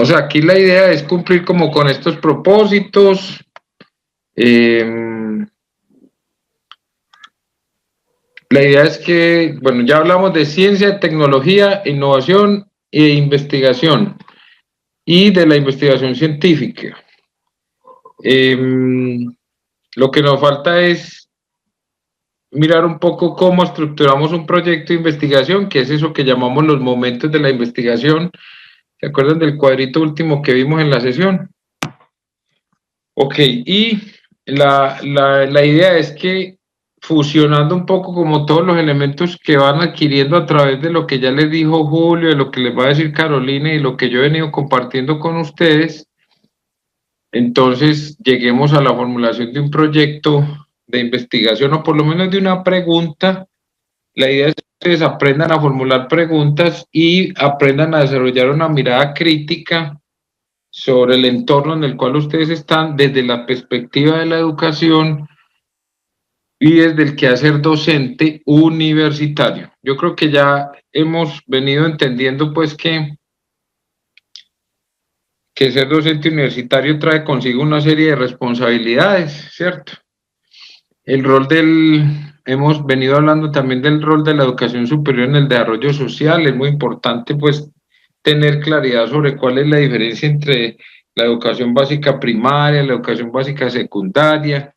O sea, aquí la idea es cumplir como con estos propósitos. La idea es que, bueno, ya hablamos de ciencia, tecnología, innovación e investigación y de la investigación científica. Lo que nos falta es mirar un poco cómo estructuramos un proyecto de investigación, que es eso que llamamos los momentos de la investigación. ¿Se acuerdan del cuadrito último que vimos en la sesión? Ok, y la idea es que fusionando un poco como todos los elementos que van adquiriendo a través de lo que ya les dijo Julio, de lo que les va a decir Carolina y lo que yo he venido compartiendo con ustedes, entonces lleguemos a la formulación de un proyecto de investigación o por lo menos de una pregunta. La idea es que ustedes aprendan a formular preguntas y aprendan a desarrollar una mirada crítica sobre el entorno en el cual ustedes están desde la perspectiva de la educación y desde el quehacer docente universitario. Yo creo que ya hemos venido entendiendo pues que ser docente universitario trae consigo una serie de responsabilidades, ¿cierto? Hemos venido hablando también del rol de la educación superior en el desarrollo social. Es muy importante pues tener claridad sobre cuál es la diferencia entre la educación básica primaria, la educación básica secundaria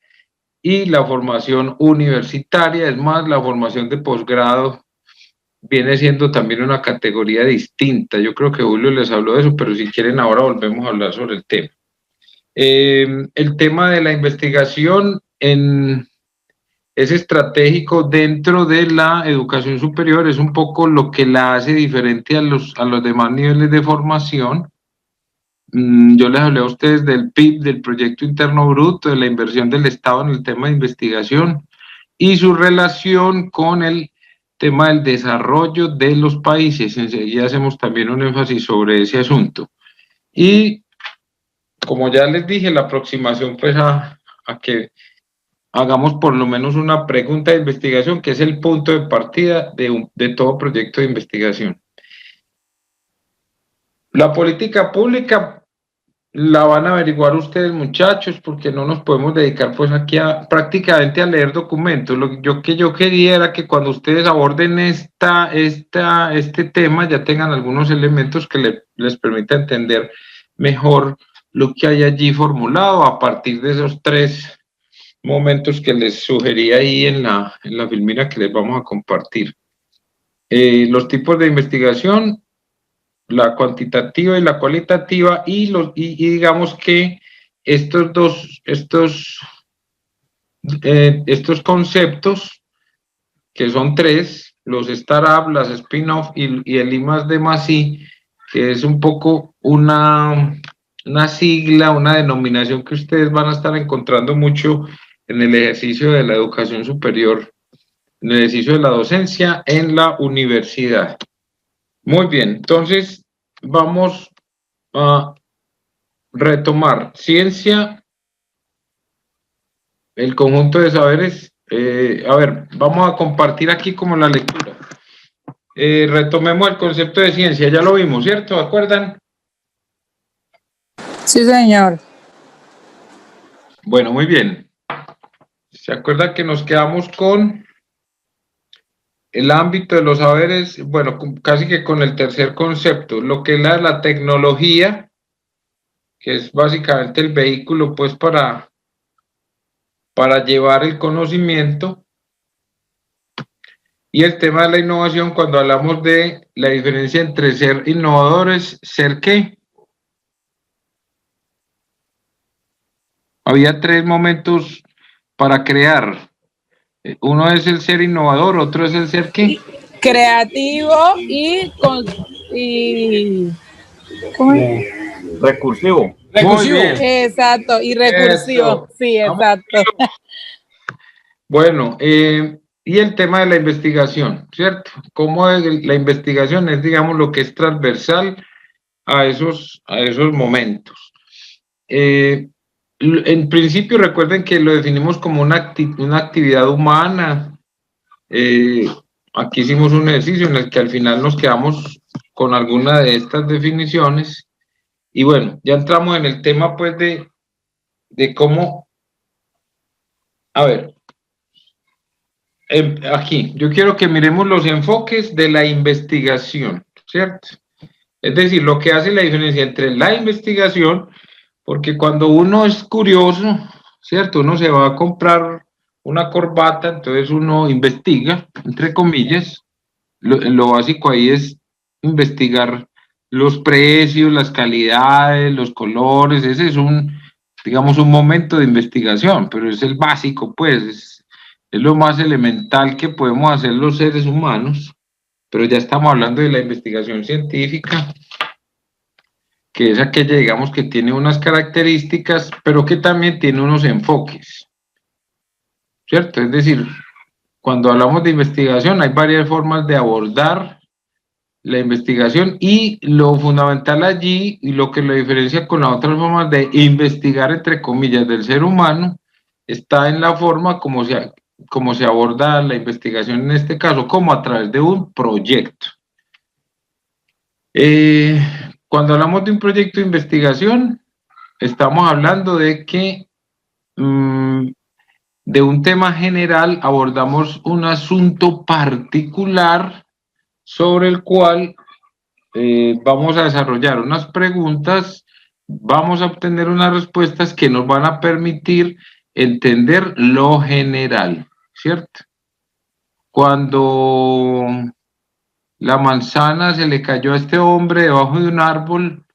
y la formación universitaria. Es más, la formación de posgrado viene siendo también una categoría distinta. Yo creo que Julio les habló de eso, pero si quieren ahora volvemos a hablar sobre el tema. El tema de la investigación es estratégico dentro de la educación superior, es un poco lo que la hace diferente a los demás niveles de formación. Yo les hablé a ustedes del PIB, del Producto Interno Bruto, de la inversión del Estado en el tema de investigación y su relación con el tema del desarrollo de los países. Enseguida hacemos también un énfasis sobre ese asunto. Y como ya les dije, la aproximación pues a que hagamos por lo menos una pregunta de investigación, que es el punto de partida de todo proyecto de investigación. La política pública la van a averiguar ustedes, muchachos, porque no nos podemos dedicar pues aquí prácticamente a leer documentos. Lo que yo quería era que cuando ustedes aborden este tema ya tengan algunos elementos que les permita entender mejor lo que hay allí formulado a partir de esos tres momentos que les sugerí ahí en la filmina que les vamos a compartir. Los tipos de investigación, la cuantitativa y la cualitativa, y digamos que estos conceptos, que son tres, los startup, las spin-off y el I+D+I, que es un poco una sigla, una denominación que ustedes van a estar encontrando mucho en el ejercicio de la educación superior, en el ejercicio de la docencia en la universidad. Muy bien, entonces vamos a retomar ciencia, el conjunto de saberes. A ver, vamos a compartir aquí como la lectura. Retomemos el concepto de ciencia, ya lo vimos, ¿cierto? ¿Acuerdan? Sí, señor. Bueno, muy bien. ¿Se acuerdan que nos quedamos con el ámbito de los saberes? Bueno, casi que con el tercer concepto, lo que es la tecnología, que es básicamente el vehículo pues para llevar el conocimiento, y el tema de la innovación cuando hablamos de la diferencia entre ser innovadores, ser qué. Había tres momentos para crear. Uno es el ser innovador, otro es el ser qué. Creativo ¿cómo es? Recursivo. Muy bien. Exacto, y recursivo. Eso. Sí, exacto. Bueno, y el tema de la investigación, ¿cierto? Cómo la investigación es, digamos, lo que es transversal a esos momentos. En principio, recuerden que lo definimos como una actividad humana. Aquí hicimos un ejercicio en el que al final nos quedamos con alguna de estas definiciones Y bueno, ya entramos en el tema pues de cómo, a ver, aquí, yo quiero que miremos los enfoques de la investigación, ¿cierto? Es decir, lo que hace la diferencia entre la investigación, porque cuando uno es curioso, ¿cierto? Uno se va a comprar una corbata, entonces uno investiga, entre comillas, lo básico ahí es investigar los precios, las calidades, los colores, ese es digamos, un momento de investigación, pero es el básico, pues, es lo más elemental que podemos hacer los seres humanos, pero ya estamos hablando de la investigación científica, que es aquella, digamos, que tiene unas características, pero que también tiene unos enfoques, ¿cierto? Es decir, cuando hablamos de investigación hay varias formas de abordar la investigación y lo fundamental allí y lo que lo diferencia con las otras formas de investigar, entre comillas, del ser humano, está en la forma como se aborda la investigación en este caso, como a través de un proyecto. Eh, Cuando hablamos de un proyecto de investigación, estamos hablando de que de un tema general abordamos un asunto particular sobre el cual vamos a desarrollar unas preguntas, vamos a obtener unas respuestas que nos van a permitir entender lo general, ¿cierto? Cuando la manzana se le cayó a este hombre debajo de un árbol,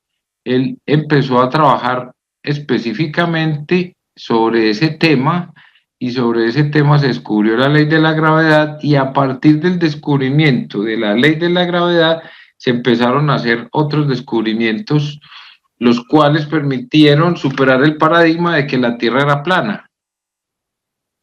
él empezó a trabajar específicamente sobre ese tema y sobre ese tema se descubrió la ley de la gravedad y a partir del descubrimiento de la ley de la gravedad se empezaron a hacer otros descubrimientos, los cuales permitieron superar el paradigma de que la Tierra era plana.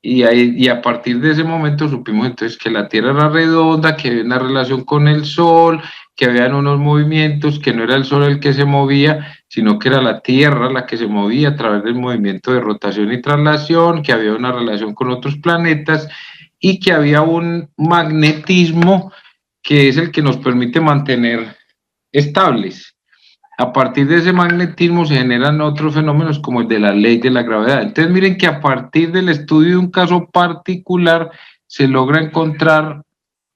Y a partir de ese momento supimos entonces que la Tierra era redonda, que había una relación con el Sol, que habían unos movimientos, que no era el Sol el que se movía, sino que era la Tierra la que se movía a través del movimiento de rotación y traslación, que había una relación con otros planetas y que había un magnetismo que es el que nos permite mantener estables. A partir de ese magnetismo se generan otros fenómenos como el de la ley de la gravedad. Entonces miren que a partir del estudio de un caso particular se logra encontrar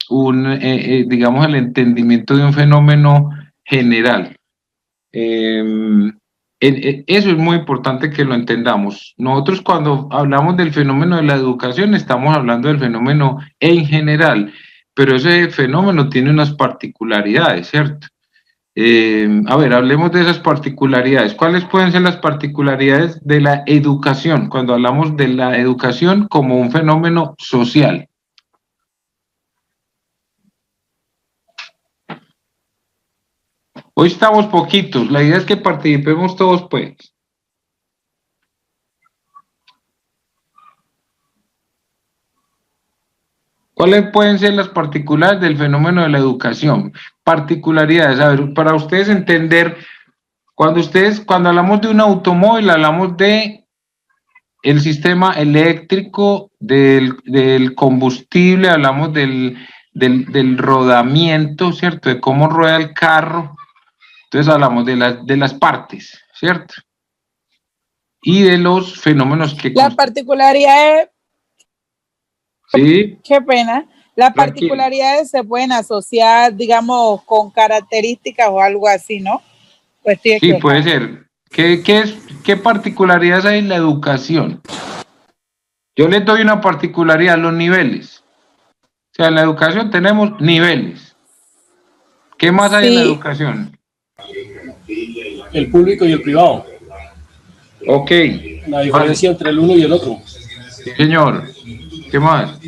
digamos, el entendimiento de un fenómeno general. Eso es muy importante que lo entendamos. Nosotros cuando hablamos del fenómeno de la educación estamos hablando del fenómeno en general, pero ese fenómeno tiene unas particularidades, ¿cierto? A ver, hablemos de esas particularidades. ¿Cuáles pueden ser las particularidades de la educación cuando hablamos de la educación como un fenómeno social? Hoy estamos poquitos, la idea es que participemos todos, pues. ¿Cuáles pueden ser las particularidades del fenómeno de la educación? Particularidades, a ver, para ustedes entender, cuando hablamos de un automóvil, hablamos de el sistema eléctrico, del combustible, hablamos del rodamiento, ¿cierto? De cómo rueda el carro. Entonces hablamos de las partes, ¿cierto? Y de los fenómenos que... La particularidad es... Sí. Qué pena. Las particularidades se pueden asociar, digamos, con características o algo así, ¿no? Pues sí, puede ser. ¿Qué particularidades hay en la educación? Yo les doy una particularidad, los niveles. O sea, en la educación tenemos niveles. ¿Qué más hay en la educación? El público y el privado. Ok. La diferencia entre el uno y el otro. Sí, señor. ¿Qué más?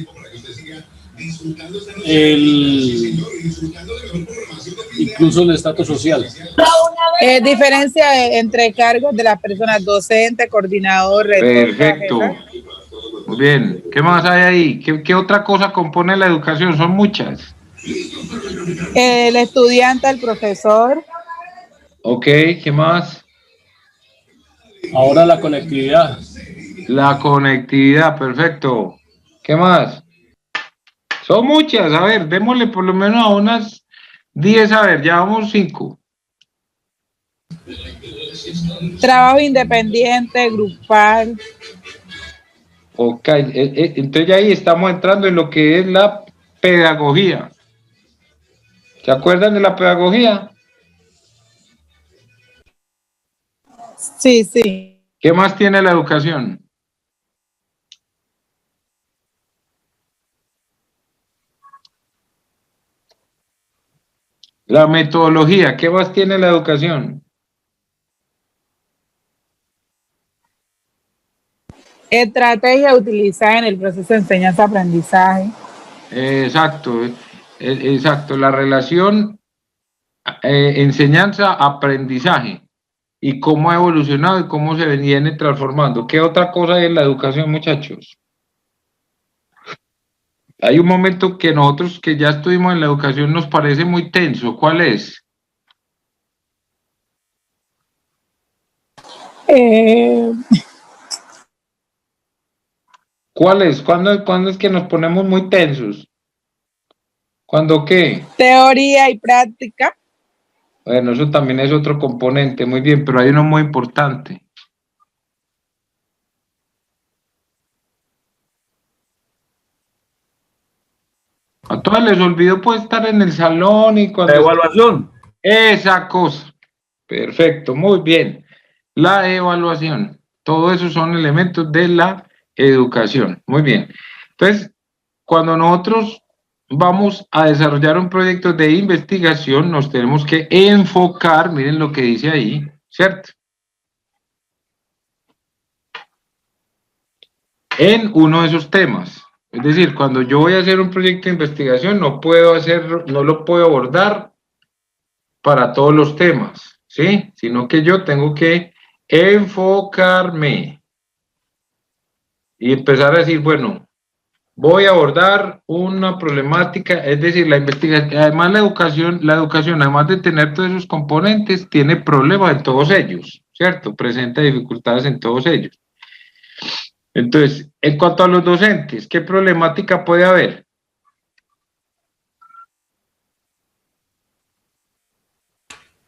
Incluso el estatus social. Diferencia entre cargos de las personas docente, coordinador, rector. Perfecto. Muy bien. ¿Qué más hay ahí? ¿Qué otra cosa compone la educación? Son muchas. El estudiante, el profesor. Ok, ¿qué más? Ahora la conectividad. La conectividad, perfecto. ¿Qué más? Son muchas, a ver, démosle por lo menos a unas 10, a ver, ya vamos 5. Trabajo independiente, grupal. Ok, entonces ya ahí estamos entrando en lo que es la pedagogía. ¿Se acuerdan de la pedagogía? Sí, sí. ¿Qué más tiene la educación? La metodología, ¿qué más tiene la educación? Estrategia utilizada en el proceso de enseñanza-aprendizaje. Exacto, exacto, la relación enseñanza-aprendizaje y cómo ha evolucionado y cómo se viene transformando. ¿Qué otra cosa hay en la educación, muchachos? Hay un momento que nosotros que ya estuvimos en la educación nos parece muy tenso. ¿Cuál es? Eh, ¿Cuál es? ¿Cuándo es que nos ponemos muy tensos? ¿Cuándo qué? Teoría y práctica. Bueno, eso también es otro componente, muy bien, pero hay uno muy importante. A todas les olvidó pues estar en el salón y La cuando... evaluación. Esa cosa. Perfecto, muy bien. La evaluación. Todo eso son elementos de la educación. Muy bien. Entonces, cuando nosotros vamos a desarrollar un proyecto de investigación, nos tenemos que enfocar, miren lo que dice ahí, ¿cierto? En uno de esos temas. Es decir, cuando yo voy a hacer un proyecto de investigación, no lo puedo abordar para todos los temas, ¿sí? Sino que yo tengo que enfocarme y empezar a decir, bueno, voy a abordar una problemática, es decir, la investigación, además la educación, además de tener todos esos componentes, tiene problemas en todos ellos, ¿cierto? Presenta dificultades en todos ellos. Entonces, en cuanto a los docentes, ¿qué problemática puede haber?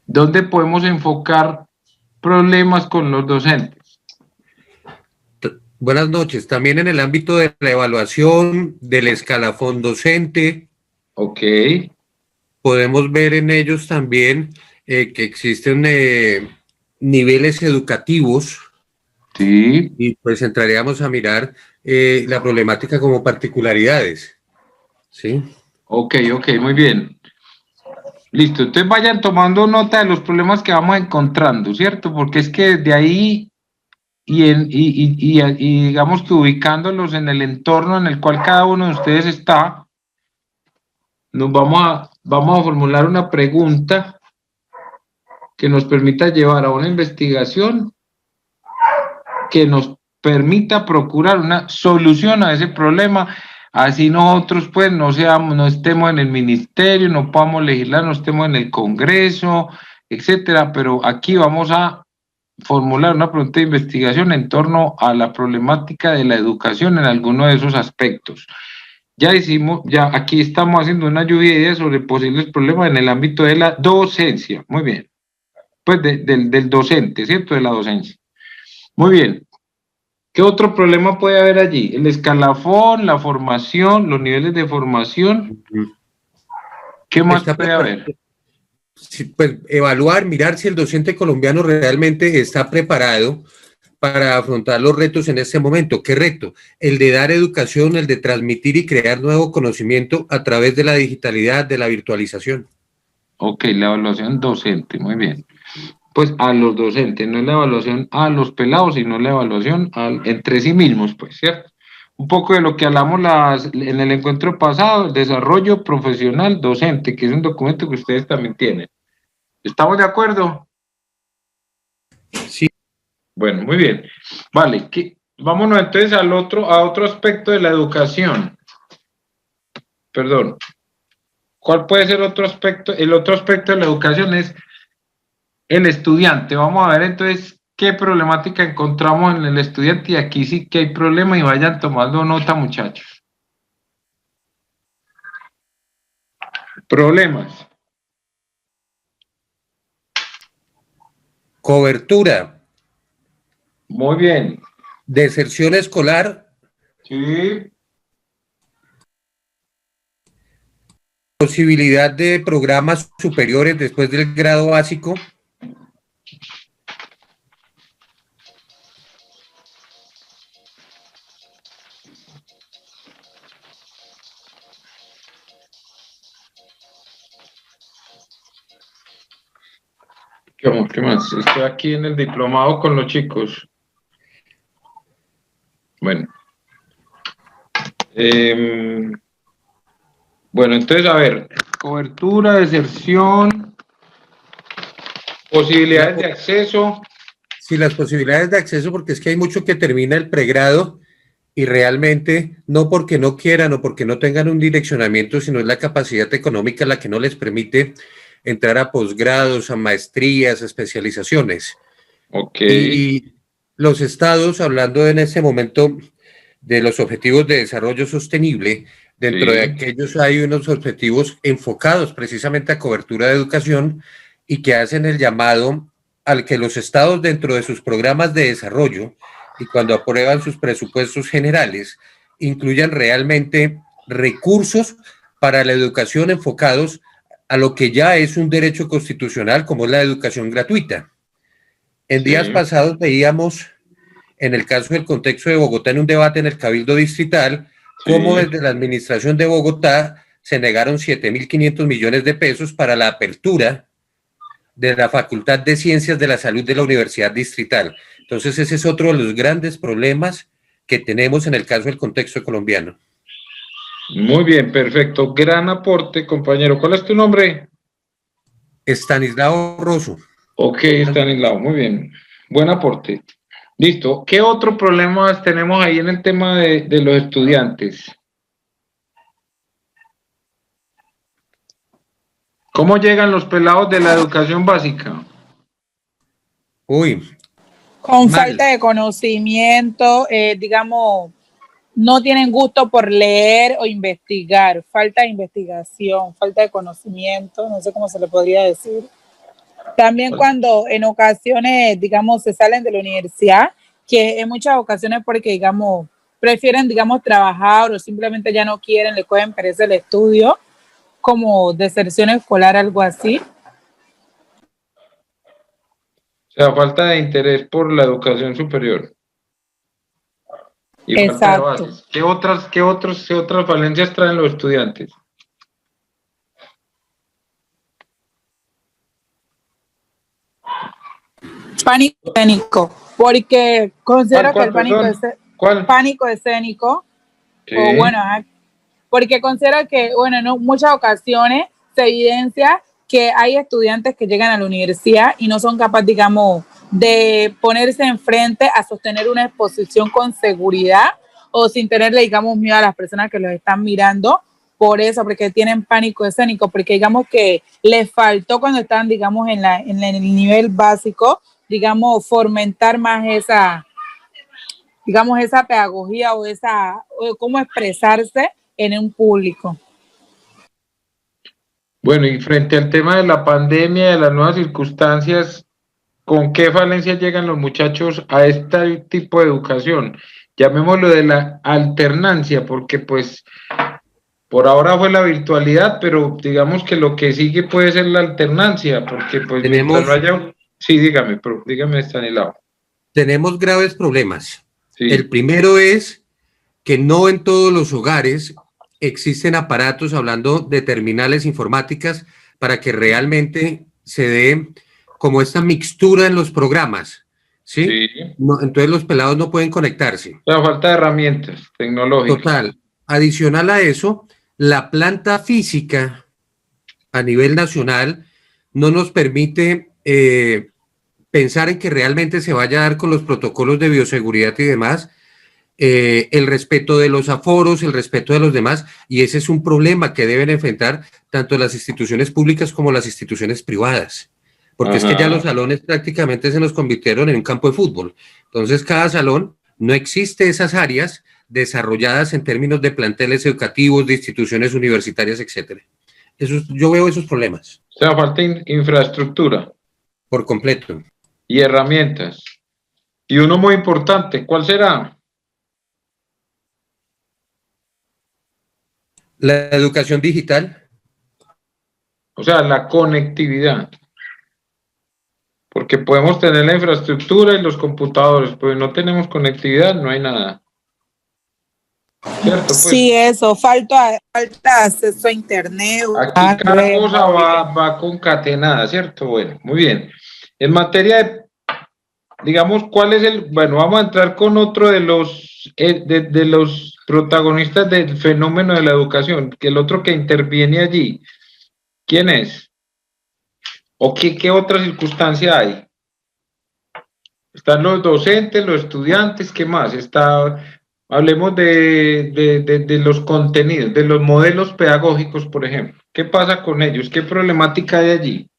¿Dónde podemos enfocar problemas con los docentes? Buenas noches. También en el ámbito de la evaluación del escalafón docente, Ok, podemos ver en ellos también que existen niveles educativos sí, y pues entraríamos a mirar la problemática como particularidades. ¿Sí? ok, muy bien. Listo, entonces vayan tomando nota de los problemas que vamos encontrando, ¿cierto? Porque es que de ahí y digamos que ubicándolos en el entorno en el cual cada uno de ustedes está, vamos a formular una pregunta que nos permita llevar a una investigación que nos permita procurar una solución a ese problema, así nosotros pues no estemos en el ministerio, no podamos legislar, no estemos en el Congreso, etcétera, pero aquí vamos a formular una pregunta de investigación en torno a la problemática de la educación en alguno de esos aspectos. Ya aquí estamos haciendo una lluvia de ideas sobre posibles problemas en el ámbito de la docencia. Muy bien. Pues del docente, ¿cierto? De la docencia. Muy bien. ¿Qué otro problema puede haber allí? El escalafón, la formación, los niveles de formación. ¿Qué más Está puede haber? pues, evaluar, mirar si el docente colombiano realmente está preparado para afrontar los retos en este momento. ¿Qué reto? El de dar educación, el de transmitir y crear nuevo conocimiento a través de la digitalidad, de la virtualización. Ok, la evaluación docente, muy bien. Pues a los docentes, no es la evaluación a los pelados, sino la evaluación entre sí mismos, pues, ¿cierto? Un poco de lo que hablamos en el encuentro pasado, el desarrollo profesional docente, que es un documento que ustedes también tienen. ¿Estamos de acuerdo? Sí. Bueno, muy bien. Vale, vámonos entonces a otro aspecto de la educación. Perdón. ¿Cuál puede ser otro aspecto? El otro aspecto de la educación es el estudiante. Vamos a ver entonces qué problemática encontramos en el estudiante y aquí sí que hay problema y vayan tomando nota, muchachos. Problemas. Cobertura. Muy bien. Deserción escolar. Sí. Posibilidad de programas superiores después del grado básico. ¿Qué más? Estoy aquí en el diplomado con los chicos. Bueno. Bueno, entonces, a ver, cobertura, deserción, posibilidades de acceso. Sí, las posibilidades de acceso, porque es que hay mucho que termina el pregrado y realmente no porque no quieran o porque no tengan un direccionamiento, sino es la capacidad económica la que no les permite entrar a posgrados, a maestrías, a especializaciones. Ok. Y los estados, hablando en ese momento de los objetivos de desarrollo sostenible, dentro de aquellos hay unos objetivos enfocados precisamente a cobertura de educación y que hacen el llamado al que los estados dentro de sus programas de desarrollo y cuando aprueban sus presupuestos generales incluyan realmente recursos para la educación enfocados a lo que ya es un derecho constitucional como es la educación gratuita. En días pasados veíamos, en el caso del contexto de Bogotá, en un debate en el Cabildo Distrital, cómo desde la administración de Bogotá se negaron 7.500 millones de pesos para la apertura de la Facultad de Ciencias de la Salud de la Universidad Distrital. Entonces ese es otro de los grandes problemas que tenemos en el caso del contexto colombiano. Muy bien, perfecto. Gran aporte, compañero. ¿Cuál es tu nombre? Estanislao Rosso. Ok, Estanislao, muy bien. Buen aporte. Listo. ¿Qué otros problemas tenemos ahí en el tema de los estudiantes? ¿Cómo llegan los pelados de la educación básica? Uy. Con falta de conocimiento, digamos, no tienen gusto por leer o investigar, falta de investigación, falta de conocimiento, no sé cómo se le podría decir. También cuando en ocasiones, digamos, se salen de la universidad, que en muchas ocasiones porque, digamos, prefieren, digamos, trabajar o simplemente ya no quieren, le cogen pereza el estudio, como deserción escolar, algo así. O sea, falta de interés por la educación superior. Y falta de bases. ¿Qué otras falencias traen los estudiantes? Pánico escénico, porque considero que el pánico escénico, sí. o bueno, porque considero que, bueno, en muchas ocasiones se evidencia que hay estudiantes que llegan a la universidad y no son capaces, digamos, de ponerse enfrente a sostener una exposición con seguridad o sin tenerle, digamos, miedo a las personas que los están mirando, por eso, porque tienen pánico escénico, porque digamos que les faltó cuando estaban, digamos, en el nivel básico, digamos, fomentar más esa, digamos, esa pedagogía o cómo expresarse en un público. Bueno, y frente al tema de la pandemia, de las nuevas circunstancias, ¿con qué falencias llegan los muchachos a este tipo de educación? Llamémoslo de la alternancia, porque pues por ahora fue la virtualidad, pero digamos que lo que sigue puede ser la alternancia, porque pues mientras no haya... Sí, dígame, Estanislao. Tenemos graves problemas. Sí. El primero es que no en todos los hogares existen aparatos, hablando de terminales informáticas, para que realmente se dé como esta mixtura en los programas, ¿sí? Sí. No, entonces los pelados no pueden conectarse. La falta de herramientas tecnológicas. Total. Adicional a eso, la planta física a nivel nacional no nos permite pensar en que realmente se vaya a dar con los protocolos de bioseguridad y demás, el respeto de los aforos, el respeto de los demás, y ese es un problema que deben enfrentar tanto las instituciones públicas como las instituciones privadas, porque es que ya los salones prácticamente se nos convirtieron en un campo de fútbol. Entonces, cada salón no existe esas áreas desarrolladas en términos de planteles educativos, de instituciones universitarias, etcétera. Yo veo esos problemas. O sea, falta infraestructura. Por completo. y herramientas. Y uno muy importante, ¿cuál será? La educación digital. O sea, la conectividad. Porque podemos tener la infraestructura y los computadores, pero si no tenemos conectividad, no hay nada. ¿Cierto? Pues, sí, eso, falta acceso a internet. Aquí cada cosa va concatenada, ¿cierto? Bueno, muy bien. En materia de, digamos, ¿cuál es el? Bueno, vamos a entrar con otro de los protagonistas del fenómeno de la educación, que el otro que interviene allí. ¿Quién es? ¿O qué otra circunstancia hay? Están los docentes, los estudiantes, ¿qué más? Hablemos de los contenidos, de los modelos pedagógicos, por ejemplo. ¿Qué pasa con ellos? ¿Qué problemática hay allí?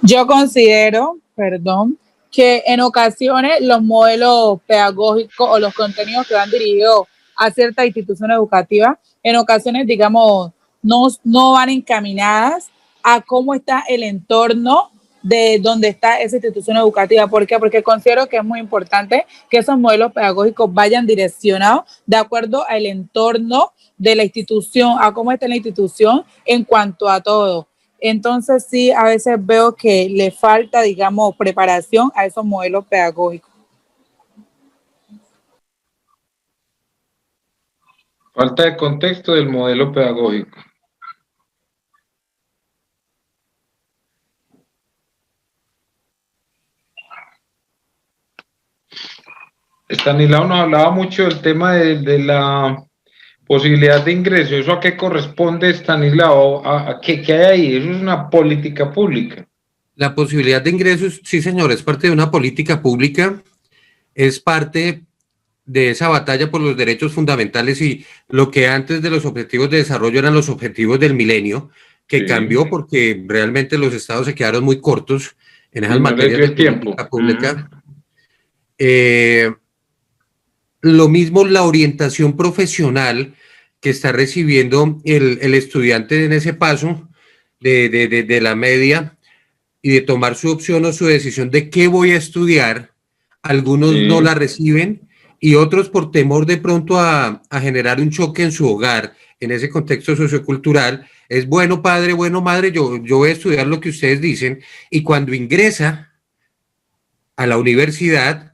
Yo considero, perdón, que en ocasiones los modelos pedagógicos o los contenidos que van dirigidos a cierta institución educativa, en ocasiones, digamos, no van encaminadas a cómo está el entorno de donde está esa institución educativa. ¿Por qué? Porque considero que es muy importante que esos modelos pedagógicos vayan direccionados de acuerdo al entorno de la institución, a cómo está la institución en cuanto a todo. Entonces sí, a veces veo que le falta, digamos, preparación a esos modelos pedagógicos. Falta de contexto del modelo pedagógico. Estanislao nos hablaba mucho del tema de la posibilidad de ingreso. ¿Eso a qué corresponde, Estanislao? ¿A qué hay ahí? Eso es una política pública. La posibilidad de ingresos, sí señor, es parte de una política pública, es parte de esa batalla por los derechos fundamentales y lo que antes de los objetivos de desarrollo eran los objetivos del milenio, que Sí. cambió porque realmente los estados se quedaron muy cortos en esas Y no les materias dio de el tiempo. política pública. Lo mismo la orientación profesional que está recibiendo el estudiante en ese paso de la media y de tomar su opción o su decisión de qué voy a estudiar. Algunos Sí. no la reciben y otros por temor de pronto a generar un choque en su hogar, en ese contexto sociocultural, es bueno padre, bueno madre, yo voy a estudiar lo que ustedes dicen, y cuando ingresa a la universidad,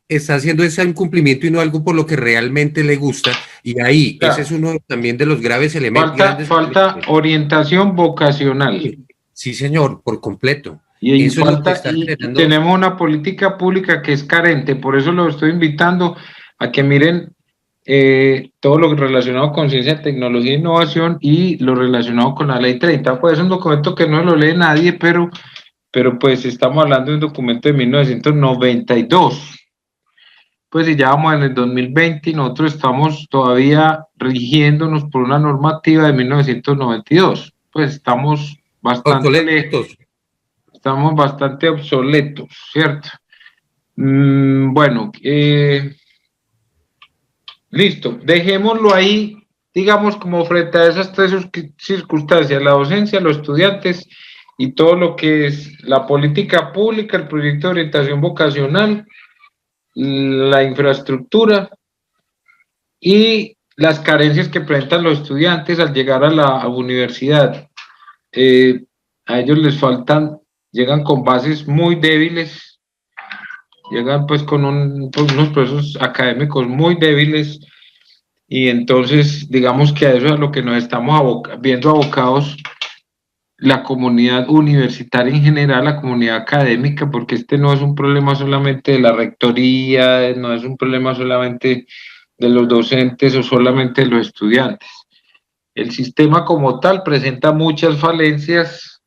está haciendo ese incumplimiento y no algo por lo que realmente le gusta, y ahí, Claro. ese es uno también de los graves elementos. Falta orientación vocacional. Sí, señor, por completo. Y Eso es lo que está generando. tenemos una política pública que es carente, por eso lo estoy invitando a que miren todo lo relacionado con ciencia, tecnología e innovación y lo relacionado con la ley 30. Pues es un documento que no lo lee nadie, pero pues estamos hablando de un documento de 1992. Pues si ya vamos en el 2020 y nosotros estamos todavía rigiéndonos por una normativa de 1992. Pues estamos bastante obsoletos, ¿cierto? Bueno, listo, dejémoslo ahí, digamos, como frente a esas tres circunstancias, la docencia, los estudiantes y todo lo que es la política pública, el proyecto de orientación vocacional, la infraestructura y las carencias que presentan los estudiantes al llegar a la universidad. A ellos les faltan, llegan con bases muy débiles, llegan pues con unos procesos académicos muy débiles y entonces digamos que a eso es a lo que nos estamos viendo abocados la comunidad universitaria en general, la comunidad académica, porque este no es un problema solamente de la rectoría, no es un problema solamente de los docentes o solamente de los estudiantes. El sistema como tal presenta muchas falencias.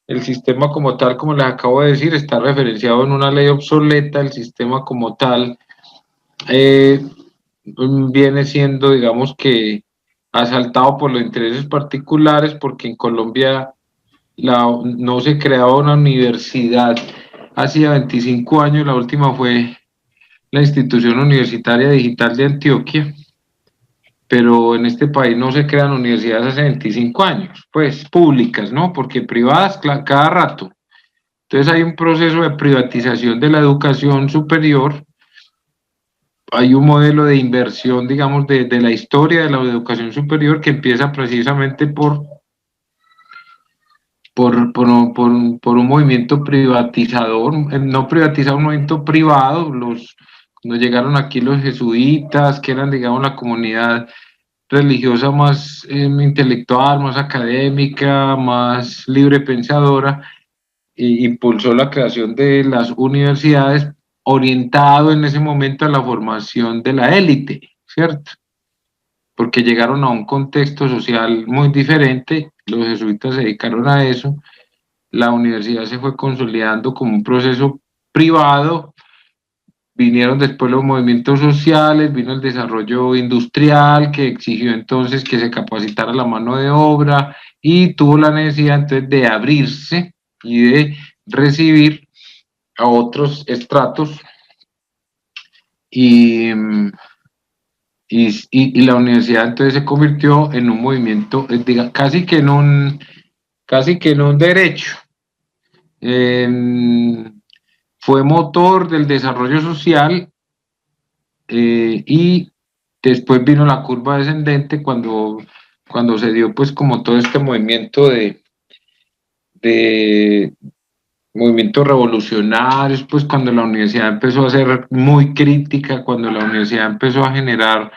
El sistema como tal, como les acabo de decir, está referenciado en una ley obsoleta. El sistema como tal viene siendo, digamos que, asaltado por los intereses particulares, porque en Colombia no se creaba una universidad hacía 25 años, la última fue la Institución Universitaria Digital de Antioquia, pero en este país no se crean universidades hace 25 años, pues públicas, ¿no? Porque privadas cada rato. Entonces hay un proceso de privatización de la educación superior, hay un modelo de inversión, digamos, de la historia de la educación superior que empieza precisamente por un movimiento privatizador, no privatizado, un movimiento privado. Cuando llegaron aquí los jesuitas, que eran, digamos, la comunidad religiosa más intelectual, más académica, más libre pensadora, impulsó la creación de las universidades orientado en ese momento a la formación de la élite, ¿cierto? Porque llegaron a un contexto social muy diferente, los jesuitas se dedicaron a eso, la universidad se fue consolidando como un proceso privado, vinieron después los movimientos sociales, vino el desarrollo industrial que exigió entonces que se capacitara la mano de obra y tuvo la necesidad entonces de abrirse y de recibir a otros estratos y, y la universidad entonces se convirtió en un movimiento, casi que en un derecho. Fue motor del desarrollo social y después vino la curva descendente cuando se dio pues como todo este movimiento de movimientos revolucionarios, pues cuando la universidad empezó a ser muy crítica, cuando la universidad empezó a generar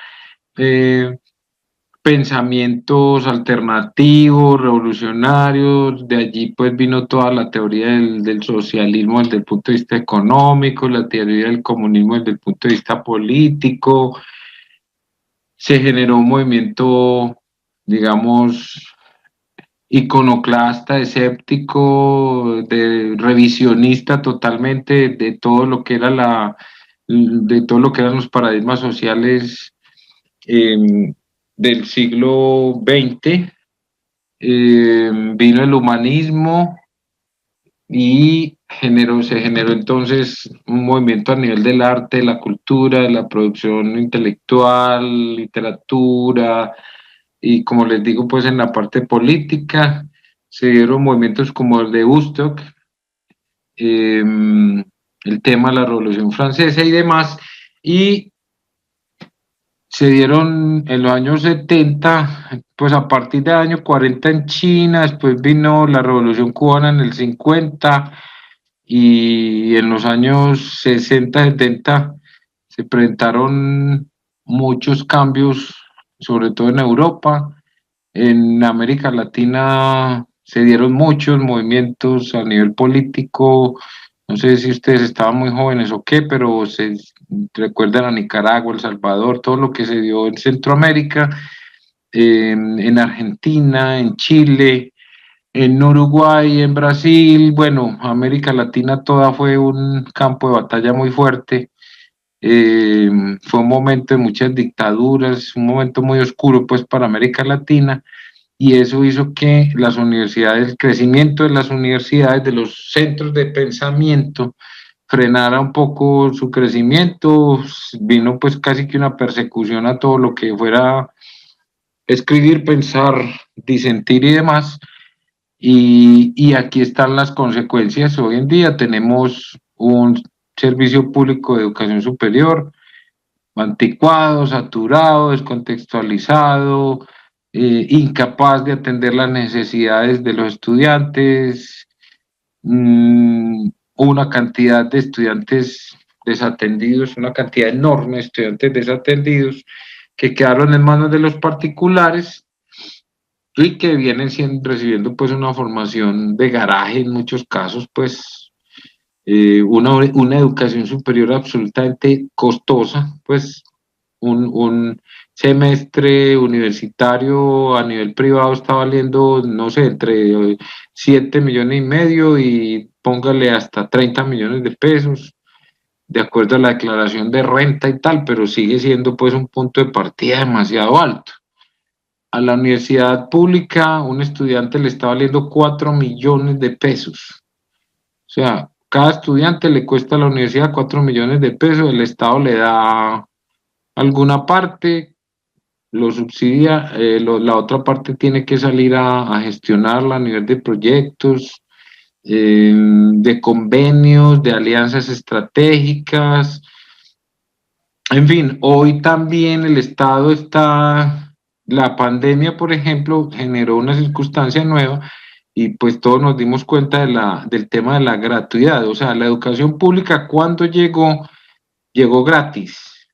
pensamientos alternativos, revolucionarios, de allí pues vino toda la teoría del socialismo desde el punto de vista económico, la teoría del comunismo desde el punto de vista político, se generó un movimiento, digamos, iconoclasta, escéptico, de revisionista totalmente de todo lo que era de todo lo que eran los paradigmas sociales del siglo XX. Vino el humanismo y se generó entonces un movimiento a nivel del arte, de la cultura, de la producción intelectual, literatura, y como les digo, pues en la parte política se dieron movimientos como el de Woodstock, el tema de la Revolución Francesa y demás, y se dieron en los años 70, pues a partir del año 40 en China, después vino la Revolución Cubana en el 50, y en los años 60, 70 se presentaron muchos cambios, sobre todo en Europa. En América Latina se dieron muchos movimientos a nivel político. No sé si ustedes estaban muy jóvenes o qué, pero se recuerdan a Nicaragua, El Salvador, todo lo que se dio en Centroamérica, en Argentina, en Chile, en Uruguay, en Brasil. Bueno, América Latina toda fue un campo de batalla muy fuerte. Fue un momento de muchas dictaduras, un momento muy oscuro pues para América Latina, y eso hizo que las universidades, el crecimiento de las universidades, de los centros de pensamiento, frenara un poco su crecimiento. Vino pues casi que una persecución a todo lo que fuera escribir, pensar, disentir y demás. Y aquí están las consecuencias. Hoy en día tenemos un servicio público de educación superior anticuado, saturado, descontextualizado, incapaz de atender las necesidades de los estudiantes, una cantidad de estudiantes desatendidos, una cantidad enorme de estudiantes desatendidos que quedaron en manos de los particulares y que vienen recibiendo pues una formación de garaje en muchos casos, pues una educación superior absolutamente costosa, pues un semestre universitario a nivel privado está valiendo, no sé, entre 7 millones y medio y póngale hasta 30 millones de pesos, de acuerdo a la declaración de renta y tal, pero sigue siendo pues un punto de partida demasiado alto. A la universidad pública, un estudiante le está valiendo 4 millones de pesos. O sea, cada estudiante le cuesta a la universidad 4 millones de pesos, el Estado le da alguna parte, lo subsidia, la otra parte tiene que salir a gestionarla a nivel de proyectos, de convenios, de alianzas estratégicas. En fin, hoy también el Estado está, la pandemia, por ejemplo, generó una circunstancia nueva y pues todos nos dimos cuenta del tema de la gratuidad. O sea, la educación pública cuando llegó gratis,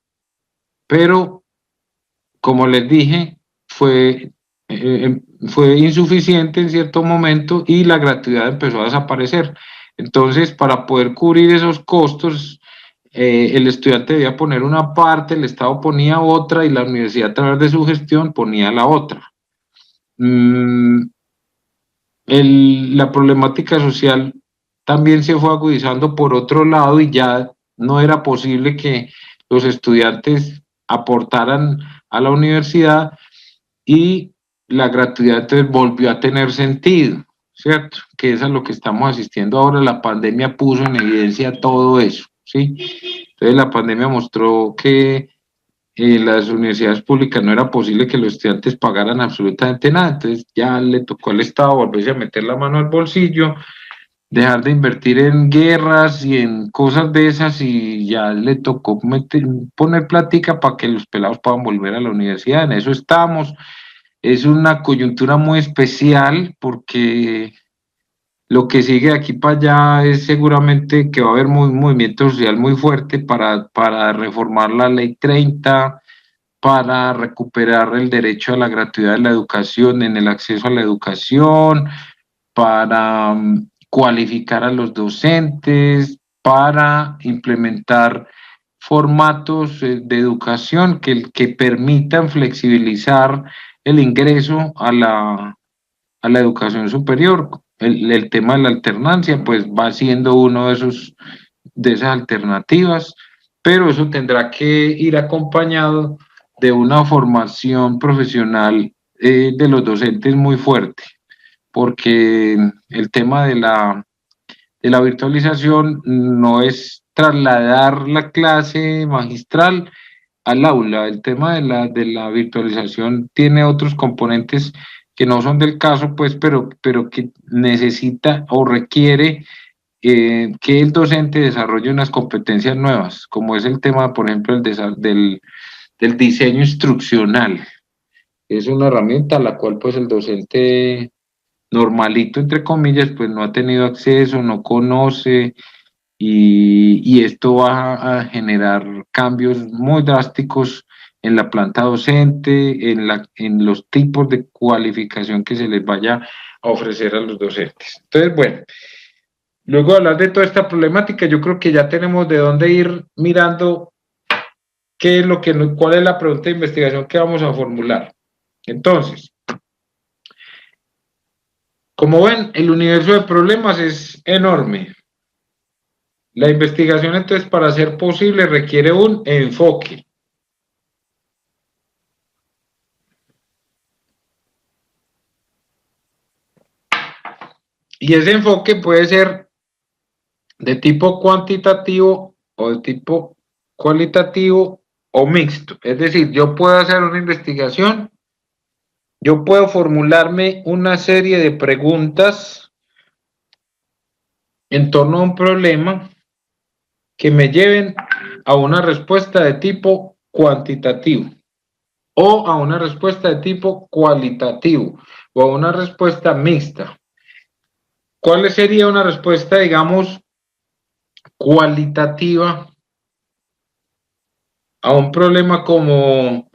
pero como les dije, fue insuficiente en cierto momento y la gratuidad empezó a desaparecer. Entonces, para poder cubrir esos costos, el estudiante debía poner una parte, el Estado ponía otra y la universidad a través de su gestión ponía la otra. La problemática social también se fue agudizando por otro lado y ya no era posible que los estudiantes aportaran a la universidad y la gratuidad entonces volvió a tener sentido, ¿cierto? Que es a lo que estamos asistiendo ahora. La pandemia puso en evidencia todo eso, ¿sí? Entonces la pandemia mostró que en las universidades públicas no era posible que los estudiantes pagaran absolutamente nada, entonces ya le tocó al Estado volverse a meter la mano al bolsillo, dejar de invertir en guerras y en cosas de esas y ya le tocó poner plática para que los pelados puedan volver a la universidad. En eso estamos. Es una coyuntura muy especial porque lo que sigue de aquí para allá es seguramente que va a haber un movimiento social muy fuerte para reformar la ley 30, para recuperar el derecho a la gratuidad de la educación, en el acceso a la educación, para cualificar a los docentes, para implementar formatos de educación que permitan flexibilizar el ingreso a la educación superior. El tema de la alternancia, pues va siendo uno de esas alternativas, pero eso tendrá que ir acompañado de una formación profesional de los docentes muy fuerte, porque el tema de la virtualización no es trasladar la clase magistral al aula. El tema de la virtualización tiene otros componentes que no son del caso, pues, pero que necesita o requiere que el docente desarrolle unas competencias nuevas, como es el tema, por ejemplo, del diseño instruccional. Es una herramienta a la cual pues el docente normalito, entre comillas, pues no ha tenido acceso, no conoce, y esto va a generar cambios muy drásticos en la planta docente, en los tipos de cualificación que se les vaya a ofrecer a los docentes. Entonces, bueno, luego de hablar de toda esta problemática, yo creo que ya tenemos de dónde ir mirando qué es cuál es la pregunta de investigación que vamos a formular. Entonces, como ven, el universo de problemas es enorme. La investigación, entonces, para ser posible, requiere un enfoque. Y ese enfoque puede ser de tipo cuantitativo o de tipo cualitativo o mixto. Es decir, yo puedo hacer una investigación, yo puedo formularme una serie de preguntas en torno a un problema que me lleven a una respuesta de tipo cuantitativo o a una respuesta de tipo cualitativo o a una respuesta mixta. ¿Cuál sería una respuesta, digamos, cualitativa a un problema como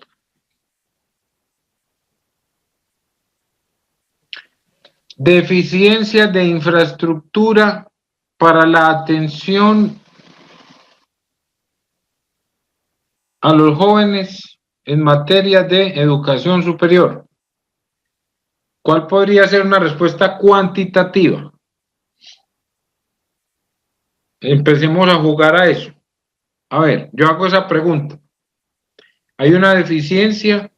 deficiencia de infraestructura para la atención a los jóvenes en materia de educación superior? ¿Cuál podría ser una respuesta cuantitativa? Empecemos a jugar a eso. A ver, yo hago esa pregunta. Hay una deficiencia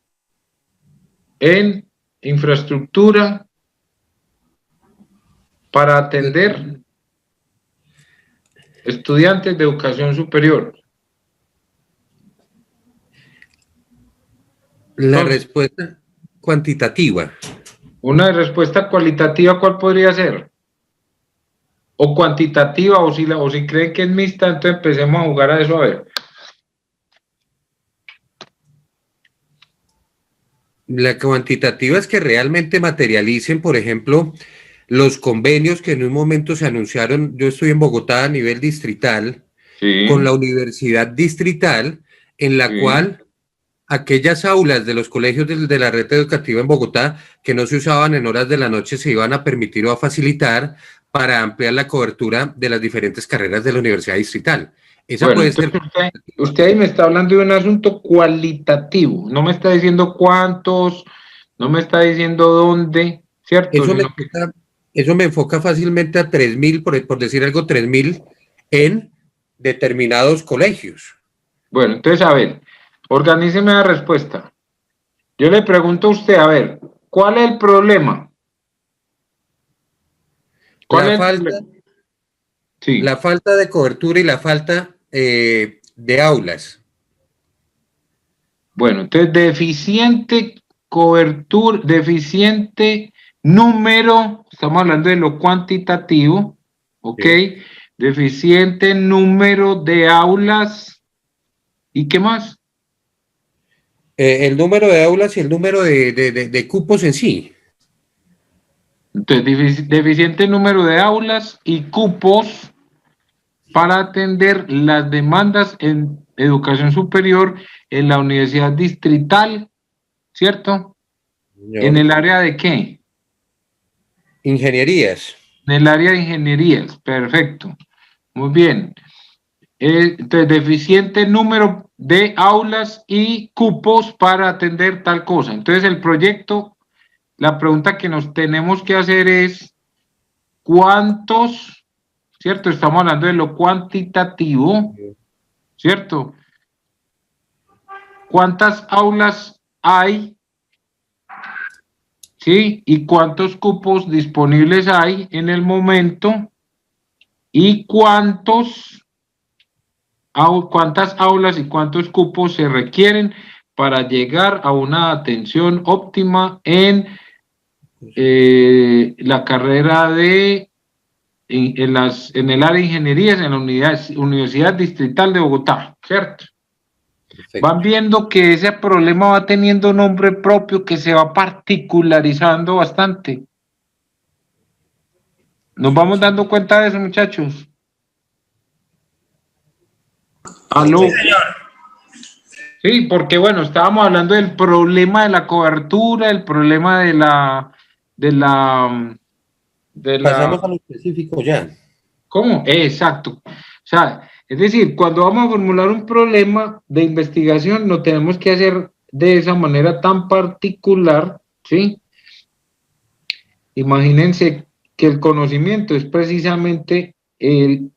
en infraestructura para atender estudiantes de educación superior. La Entonces, respuesta cuantitativa. una respuesta cualitativa, ¿cuál podría ser? O cuantitativa, o si creen que es mixta, entonces empecemos a jugar a eso, a ver. La cuantitativa es que realmente materialicen, por ejemplo, los convenios que en un momento se anunciaron. Yo estoy en Bogotá a nivel distrital, con Sí, la universidad distrital, en la sí. cual aquellas aulas de los colegios de la red educativa en Bogotá que no se usaban en horas de la noche se iban a permitir o a facilitar para ampliar la cobertura de las diferentes carreras de la universidad distrital. Esa Bueno, puede ser. entonces usted ahí me está hablando de un asunto cualitativo, no me está diciendo cuántos, no me está diciendo dónde, ¿cierto? Eso me Sino que, enfoca, eso me enfoca fácilmente a 3.000, por decir algo, 3.000 en determinados colegios. bueno, entonces, a ver, organíceme la respuesta. Yo le pregunto a usted, a ver, ¿cuál es el problema? ¿Cuál La es el falta, problema? Sí, la falta de cobertura y la falta de aulas. bueno, entonces, deficiente cobertura, deficiente número, estamos hablando de lo cuantitativo, ¿ok? Sí. Deficiente número de aulas, ¿y qué más? El número de aulas y el número de cupos en sí. Entonces, deficiente número de aulas y cupos para atender las demandas en educación superior en la universidad distrital, ¿cierto? ¿En Señor. el área de qué? Ingenierías. En el área de ingenierías, perfecto. Muy bien. Entonces, deficiente número de aulas y cupos para atender tal cosa. Entonces, el proyecto, la pregunta que nos tenemos que hacer es, ¿cuántos, cierto? Estamos hablando de lo cuantitativo, ¿cierto? ¿Cuántas aulas hay? ¿Sí? ¿Y cuántos cupos disponibles hay en el momento? ¿Y cuántas aulas y cuántos cupos se requieren para llegar a una atención óptima en la carrera en el área de ingenierías en la Universidad Distrital de Bogotá, ¿cierto? Perfecto. Van viendo que ese problema va teniendo nombre propio que se va particularizando bastante. Nos vamos dando cuenta de eso, muchachos. Sí, Aló. señor. Sí, porque bueno, estábamos hablando del problema de la cobertura, el problema de la, de la, Pasamos a lo específico ya. ¿cómo? Exacto. O sea, es decir, cuando vamos a formular un problema de investigación, lo tenemos que hacer de esa manera tan particular, ¿sí? Imagínense que el conocimiento es precisamente el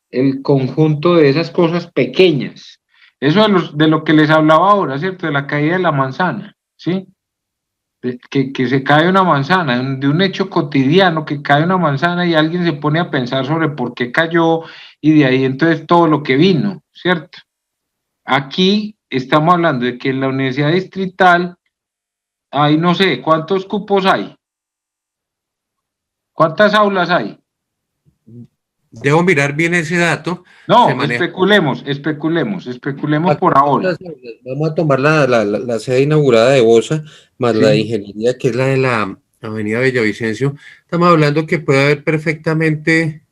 conjunto de esas cosas pequeñas. Eso de lo que les hablaba ahora, ¿cierto? De la caída de la manzana, ¿sí? Que se cae una manzana, de un hecho cotidiano, que cae una manzana y alguien se pone a pensar sobre por qué cayó y de ahí entonces todo lo que vino, ¿cierto? Aquí estamos hablando de que en la Universidad Distrital hay, no sé, ¿cuántos cupos hay? ¿Cuántas aulas hay? Debo mirar bien ese dato. Se No, maneja. especulemos por ahora. Vamos a tomar la sede inaugurada de Bosa, más la de Sí, ingeniería, que es la de la Avenida Villavicencio. Estamos hablando que puede haber perfectamente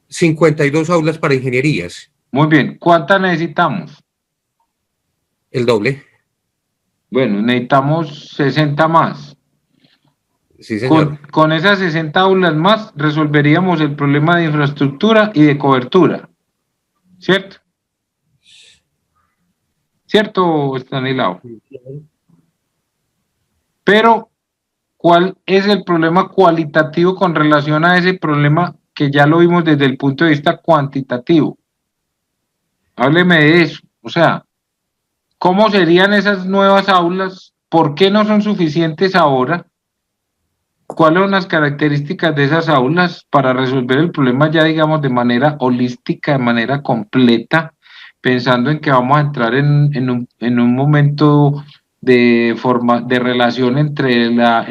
52 aulas para ingenierías, muy bien. ¿Cuántas necesitamos? el doble. Bueno, necesitamos 60 más. Sí, señor. Con esas 60 aulas más resolveríamos el problema de infraestructura y de cobertura, ¿cierto? ¿Cierto, Estanislao? Pero, ¿cuál es el problema cualitativo con relación a ese problema que ya lo vimos desde el punto de vista cuantitativo? Hábleme de eso. O sea, ¿cómo serían esas nuevas aulas? ¿Por qué no son suficientes ahora? ¿Cuáles son las características de esas aulas para resolver el problema ya, digamos, de manera holística, de manera completa, pensando en que vamos a entrar en un momento de relación entre la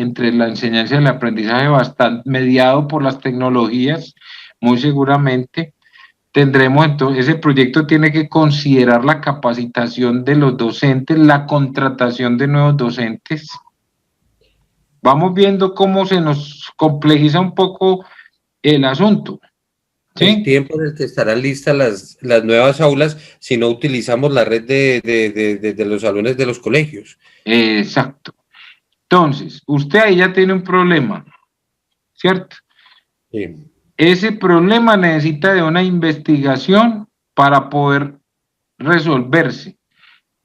enseñanza y el aprendizaje, bastante mediado por las tecnologías, muy seguramente. Tendremos entonces, ese proyecto tiene que considerar la capacitación de los docentes, la contratación de nuevos docentes. Vamos viendo cómo se nos complejiza un poco el asunto. ¿Sí? El tiempo en el que estarán listas las nuevas aulas si no utilizamos la red de los salones de los colegios. Exacto. Entonces, usted ahí ya tiene un problema, ¿cierto? Sí. Ese problema necesita de una investigación para poder resolverse,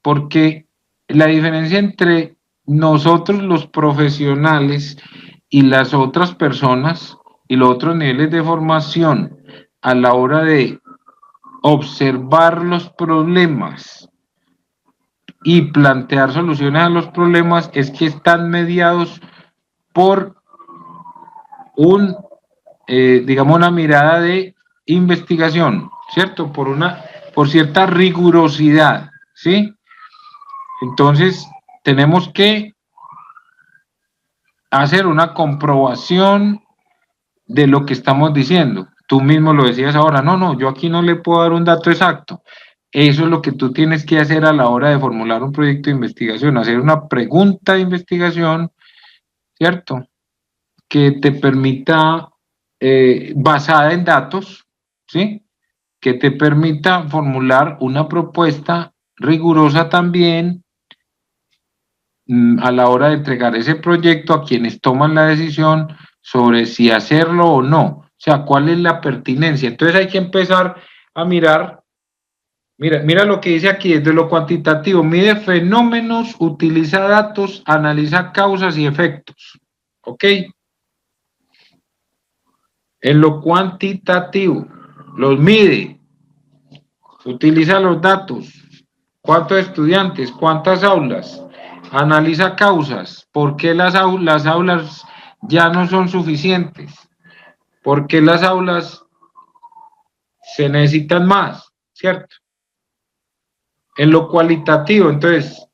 porque la diferencia entre nosotros los profesionales y las otras personas y los otros niveles de formación a la hora de observar los problemas y plantear soluciones a los problemas es que están mediados por digamos, una mirada de investigación, ¿cierto? Por cierta rigurosidad, ¿sí? Entonces, tenemos que hacer una comprobación de lo que estamos diciendo. Tú mismo lo decías ahora, no, yo aquí no le puedo dar un dato exacto. Eso es lo que tú tienes que hacer a la hora de formular un proyecto de investigación, hacer una pregunta de investigación, ¿cierto? Que te permita, basada en datos, ¿sí? Que te permita formular una propuesta rigurosa también a la hora de entregar ese proyecto a quienes toman la decisión sobre si hacerlo o no. O sea, cuál es la pertinencia. Entonces hay que empezar a mirar. Mira lo que dice aquí, desde lo cuantitativo, mide fenómenos, utiliza datos, analiza causas y efectos. ¿Ok? En lo cuantitativo, los mide, utiliza los datos, cuántos estudiantes, cuántas aulas, analiza causas, por qué las aulas ya no son suficientes, por qué las aulas se necesitan más, ¿cierto? En lo cualitativo, entonces,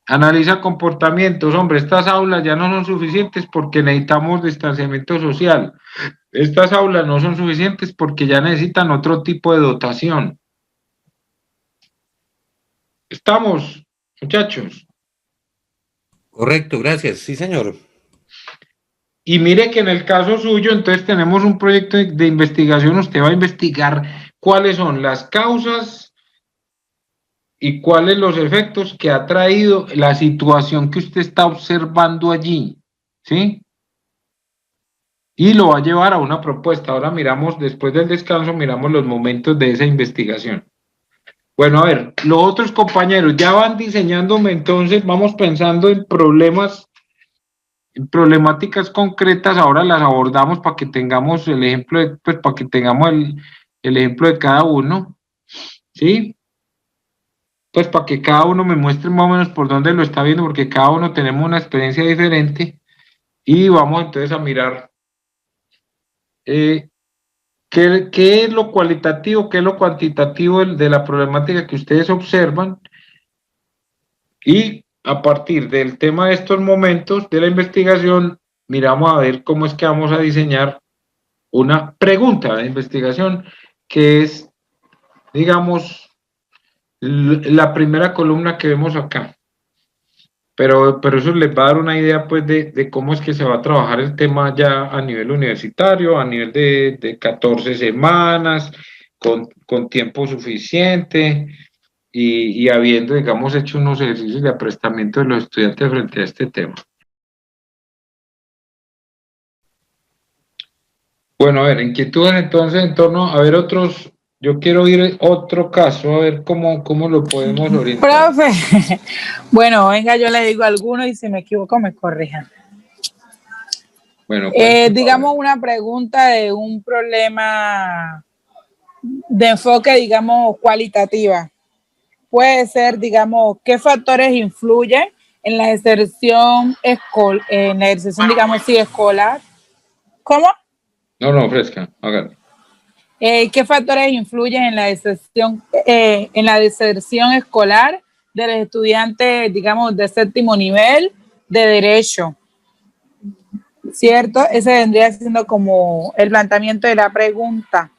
analiza comportamientos, hombre, estas aulas ya no son suficientes porque necesitamos distanciamiento social. Estas aulas no son suficientes porque ya necesitan otro tipo de dotación. ¿Estamos, muchachos? Correcto, gracias. Sí, señor. Y mire que en el caso suyo, entonces tenemos un proyecto de investigación, usted va a investigar cuáles son las causas y cuáles los efectos que ha traído la situación que usted está observando allí, ¿sí? Y lo va a llevar a una propuesta. Ahora miramos, después del descanso, miramos los momentos de esa investigación. Bueno, a ver, los otros compañeros ya van diseñándome, entonces vamos pensando en problemas, en problemáticas concretas, ahora las abordamos para que tengamos el ejemplo, pues para que tengamos el ejemplo de cada uno, ¿sí? Pues para que cada uno me muestre más o menos por dónde lo está viendo, porque cada uno tenemos una experiencia diferente y vamos entonces a mirar qué es lo cualitativo, qué es lo cuantitativo de la problemática que ustedes observan y a partir del tema de estos momentos de la investigación, miramos a ver cómo es que vamos a diseñar una pregunta de investigación que es, digamos, la primera columna que vemos acá. Pero eso les va a dar una idea pues de cómo es que se va a trabajar el tema ya a nivel universitario, a nivel de 14 semanas, con tiempo suficiente y habiendo, digamos, hecho unos ejercicios de aprestamiento de los estudiantes frente a este tema. Bueno, a ver, inquietudes entonces en torno a ver otros. Yo quiero oír otro caso, a ver cómo lo podemos orientar. Profe, bueno, venga, yo le digo alguno y si me equivoco me corrijan. Bueno, digamos una pregunta de un problema de enfoque, digamos, cualitativa. Puede ser, digamos, ¿qué factores influyen en la deserción digamos, sí, escolar? ¿Cómo? No, fresca, hágale. ¿Qué factores influyen en la deserción escolar de los estudiantes, digamos, de séptimo nivel de Derecho. ¿Cierto? Ese vendría siendo como el planteamiento de la pregunta.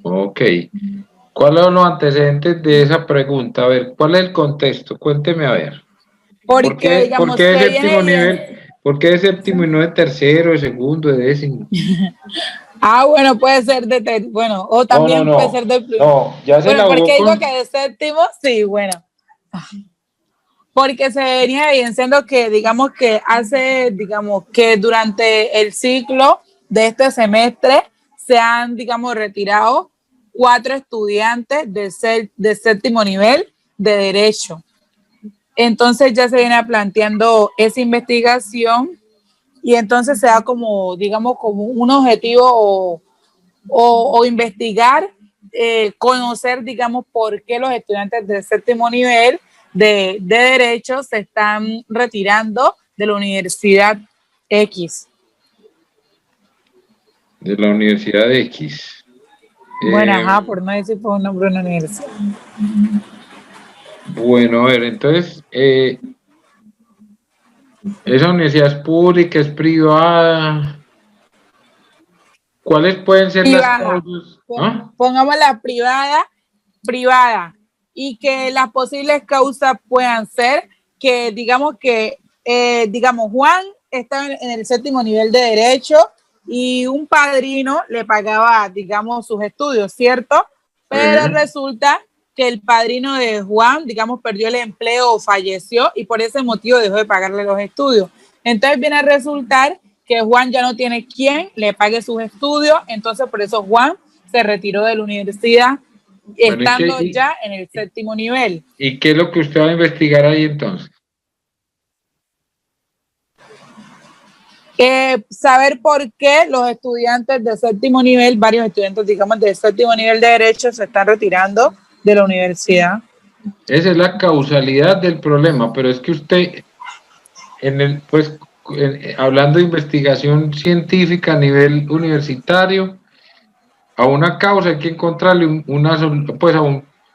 Ok. ¿Cuáles son los antecedentes de esa pregunta? A ver, ¿cuál es el contexto? Cuénteme a ver. Porque, digamos, ¿Por qué de que séptimo viene nivel? ¿Por qué de séptimo y no de tercero, de segundo, de décimo? bueno, puede ser bueno, o también puede ser de primero. No, ya se Bueno, elaboró ¿por qué digo con... que de séptimo? Sí, bueno. Porque se venía evidenciando que, digamos, que durante el ciclo de este semestre se han, digamos, retirado 4 estudiantes de séptimo nivel de Derecho. Entonces ya se viene planteando esa investigación y entonces se da como, digamos, como un objetivo o investigar, conocer, digamos, por qué los estudiantes de séptimo nivel de Derecho se están retirando de la Universidad X. De la Universidad X. Bueno, ajá, por no decir por un nombre de una universidad. Bueno, a ver, entonces, ¿esa universidad es pública, es privada? ¿Cuáles pueden ser las Privada. causas? ¿Ah? Pongámosla privada. Y que las posibles causas puedan ser que, digamos, Juan está en el séptimo nivel de Derecho y un padrino le pagaba, digamos, sus estudios, ¿cierto? Pero resulta que el padrino de Juan, digamos, perdió el empleo o falleció y por ese motivo dejó de pagarle los estudios. Entonces viene a resultar que Juan ya no tiene quien le pague sus estudios, entonces por eso Juan se retiró de la universidad estando ya en el séptimo nivel. ¿Y qué es lo que usted va a investigar ahí entonces? Saber por qué los estudiantes de séptimo nivel, varios estudiantes, digamos, de séptimo nivel de Derecho se están retirando de la universidad. Esa es la causalidad del problema, pero es que usted, hablando de investigación científica a nivel universitario, a una causa hay que encontrarle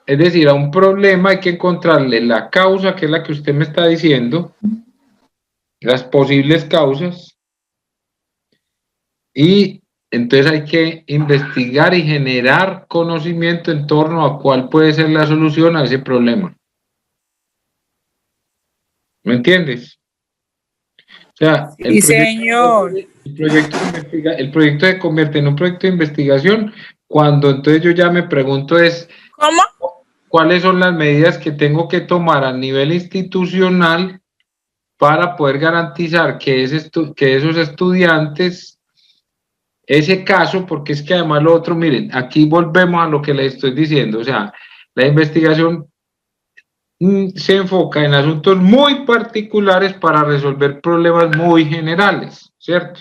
es decir, a un problema hay que encontrarle la causa, que es la que usted me está diciendo, las posibles causas, y entonces hay que investigar y generar conocimiento en torno a cuál puede ser la solución a ese problema. ¿Me entiendes? O sea, el proyecto se convierte en un proyecto de investigación cuando entonces yo ya me pregunto ¿cómo? ¿Cuáles son las medidas que tengo que tomar a nivel institucional para poder garantizar que esos estudiantes, ese caso, porque es que además lo otro, miren, aquí volvemos a lo que les estoy diciendo, o sea, la investigación se enfoca en asuntos muy particulares para resolver problemas muy generales, ¿cierto?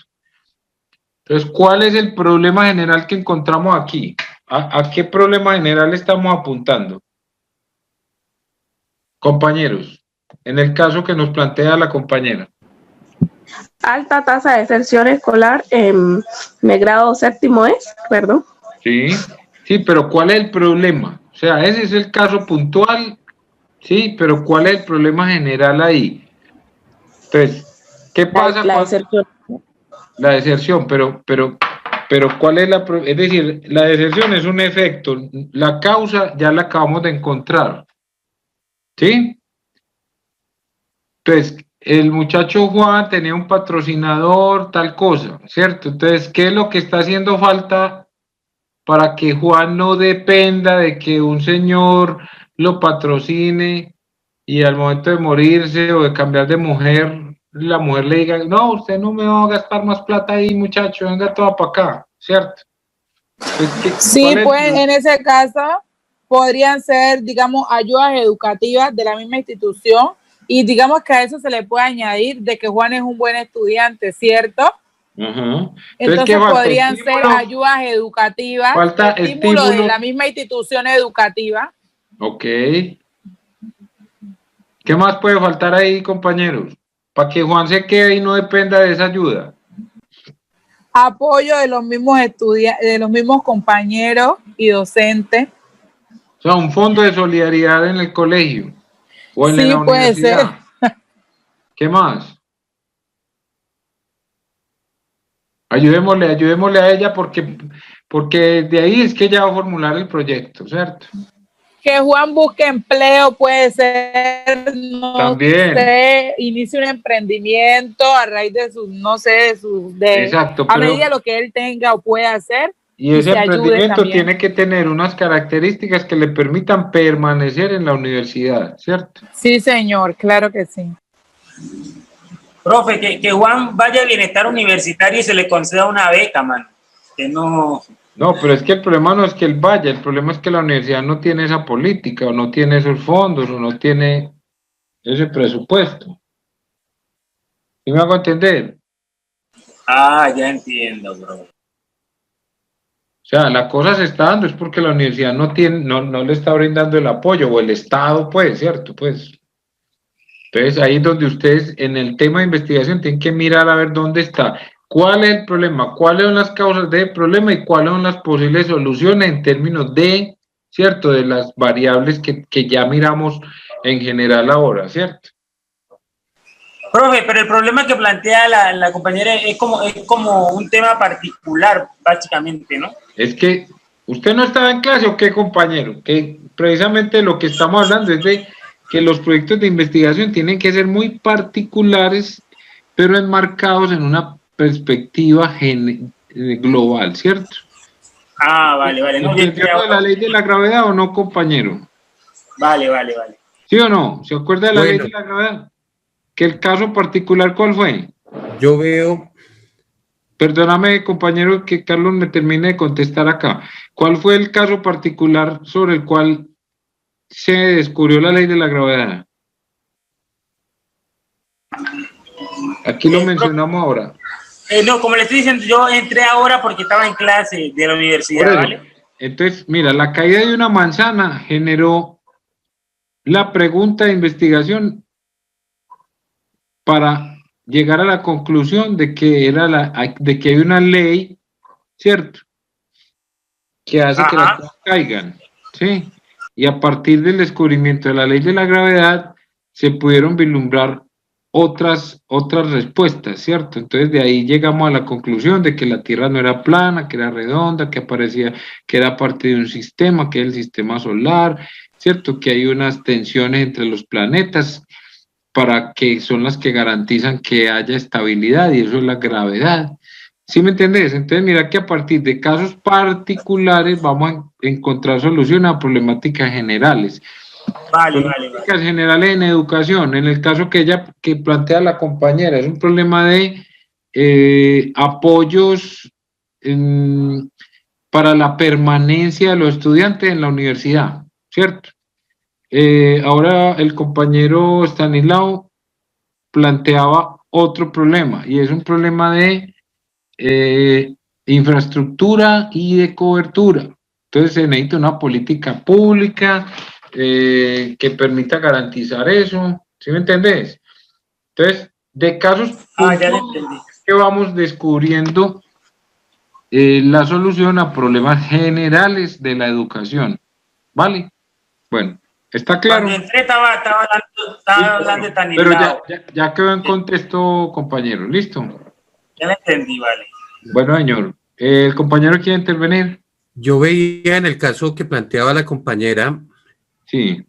Entonces, ¿cuál es el problema general que encontramos aquí? ¿A qué problema general estamos apuntando? Compañeros, en el caso que nos plantea la compañera. Alta tasa de deserción escolar en el grado séptimo perdón. Sí, pero ¿cuál es el problema? O sea, ese es el caso puntual, sí, pero ¿cuál es el problema general ahí? Entonces, ¿qué pasa la deserción? La deserción, pero ¿cuál es es decir, la deserción es un efecto, la causa ya la acabamos de encontrar, ¿sí? Entonces, el muchacho Juan tenía un patrocinador, tal cosa, ¿cierto? Entonces, ¿qué es lo que está haciendo falta para que Juan no dependa de que un señor lo patrocine y al momento de morirse o de cambiar de mujer, la mujer le diga, no, usted no me va a gastar más plata ahí, muchacho, venga toda para acá, ¿cierto? Entonces, sí, pues en ese caso podrían ser, digamos, ayudas educativas de la misma institución y digamos que a eso se le puede añadir de que Juan es un buen estudiante, ¿cierto? Entonces podrían ser ayudas educativas, estímulos de la misma institución educativa. Ok. ¿Qué más puede faltar ahí, compañeros? Para que Juan se quede y no dependa de esa ayuda. Apoyo de los mismos estudiantes, de los mismos compañeros y docentes. O sea, un fondo de solidaridad en el colegio. O en Sí, la puede ser. universidad. ¿Qué más? Ayudémosle a ella porque de ahí es que ella va a formular el proyecto, ¿cierto? Que Juan busque empleo, puede ser, no También. sé, inicie un emprendimiento a raíz de sus, no sé, Exacto, a medida de lo que él tenga o pueda hacer. y ese se ayude emprendimiento también. tiene que tener unas características que le permitan permanecer en la universidad, ¿cierto? Sí, señor, claro que sí. Profe, que Juan vaya a bienestar universitario y se le conceda una beca, mano. Que no. No, pero es que el problema no es que él vaya, el problema es que la universidad no tiene esa política, o no tiene esos fondos, o no tiene ese presupuesto. ¿Sí me hago entender? Ah, ya entiendo, bro. O sea, la cosa se está dando es porque la universidad no le está brindando el apoyo, o el Estado, pues, ¿cierto? Pues. Entonces, ahí es donde ustedes, en el tema de investigación, tienen que mirar a ver dónde está, cuál es el problema, cuáles son las causas del problema y cuáles son las posibles soluciones en términos de, ¿cierto? De las variables que ya miramos en general ahora, ¿cierto? Profe, pero el problema que plantea la compañera es como un tema particular, básicamente, ¿no? Es que usted no estaba en clase, ¿o qué, compañero? Que precisamente lo que estamos hablando es de que los proyectos de investigación tienen que ser muy particulares, pero enmarcados en una perspectiva global, ¿cierto? Ah, vale. No, ¿Entendió lo de la ley de la gravedad o no, compañero? Vale. ¿Sí o no? ¿Se acuerda de la ley de la gravedad? ¿Que el caso particular cuál fue? Yo veo... Perdóname, compañero, que Carlos me termine de contestar acá. ¿Cuál fue el caso particular sobre el cual se descubrió la ley de la gravedad? Aquí lo mencionamos ahora. No, como le estoy diciendo, yo entré ahora porque estaba en clase de la universidad, ¿vale? Entonces, mira, la caída de una manzana generó la pregunta de investigación para llegar a la conclusión de que hay una ley, ¿cierto?, que hace que las cosas caigan, ¿sí? Y a partir del descubrimiento de la ley de la gravedad se pudieron vislumbrar otras respuestas, ¿cierto? Entonces de ahí llegamos a la conclusión de que la Tierra no era plana, que era redonda, que era parte de un sistema, que es el sistema solar, ¿cierto? Que hay unas tensiones entre los planetas para que son las que garantizan que haya estabilidad, y eso es la gravedad. ¿Sí me entendés? Entonces mira que a partir de casos particulares vamos a encontrar soluciones a problemáticas generales. Vale. Problemáticas generales en educación, en el caso que plantea la compañera, es un problema de apoyos para la permanencia de los estudiantes en la universidad, ¿cierto? Ahora el compañero Stanislao planteaba otro problema, y es un problema de infraestructura y de cobertura. Entonces se necesita una política pública que permita garantizar eso, ¿sí me entendés? Entonces, de casos que vamos descubriendo la solución a problemas generales de la educación, ¿vale? Bueno, ¿está claro? Cuando entré estaba hablando de tan pero ya quedó en contexto, compañero, ¿listo? Ya lo entendí, vale. Bueno, señor, ¿el compañero quiere intervenir? Yo veía en el caso que planteaba la compañera, sí,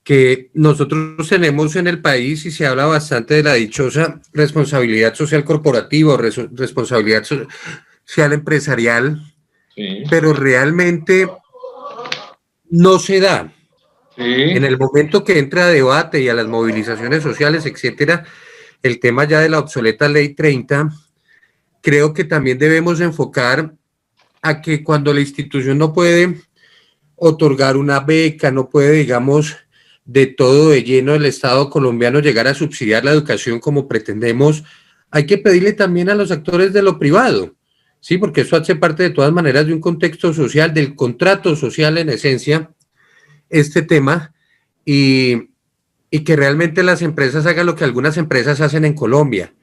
que nosotros tenemos en el país, y se habla bastante de la dichosa responsabilidad social corporativa o responsabilidad social empresarial, sí, pero realmente no se da. Sí. En el momento que entra a debate y a las movilizaciones sociales, etcétera, el tema ya de la obsoleta Ley 30, creo que también debemos enfocar a que cuando la institución no puede otorgar una beca, no puede, digamos, de todo de lleno el Estado colombiano llegar a subsidiar la educación como pretendemos, hay que pedirle también a los actores de lo privado, ¿sí? Porque eso hace parte de todas maneras de un contexto social, del contrato social en esencia, este tema, y que realmente las empresas hagan lo que algunas empresas hacen en Colombia,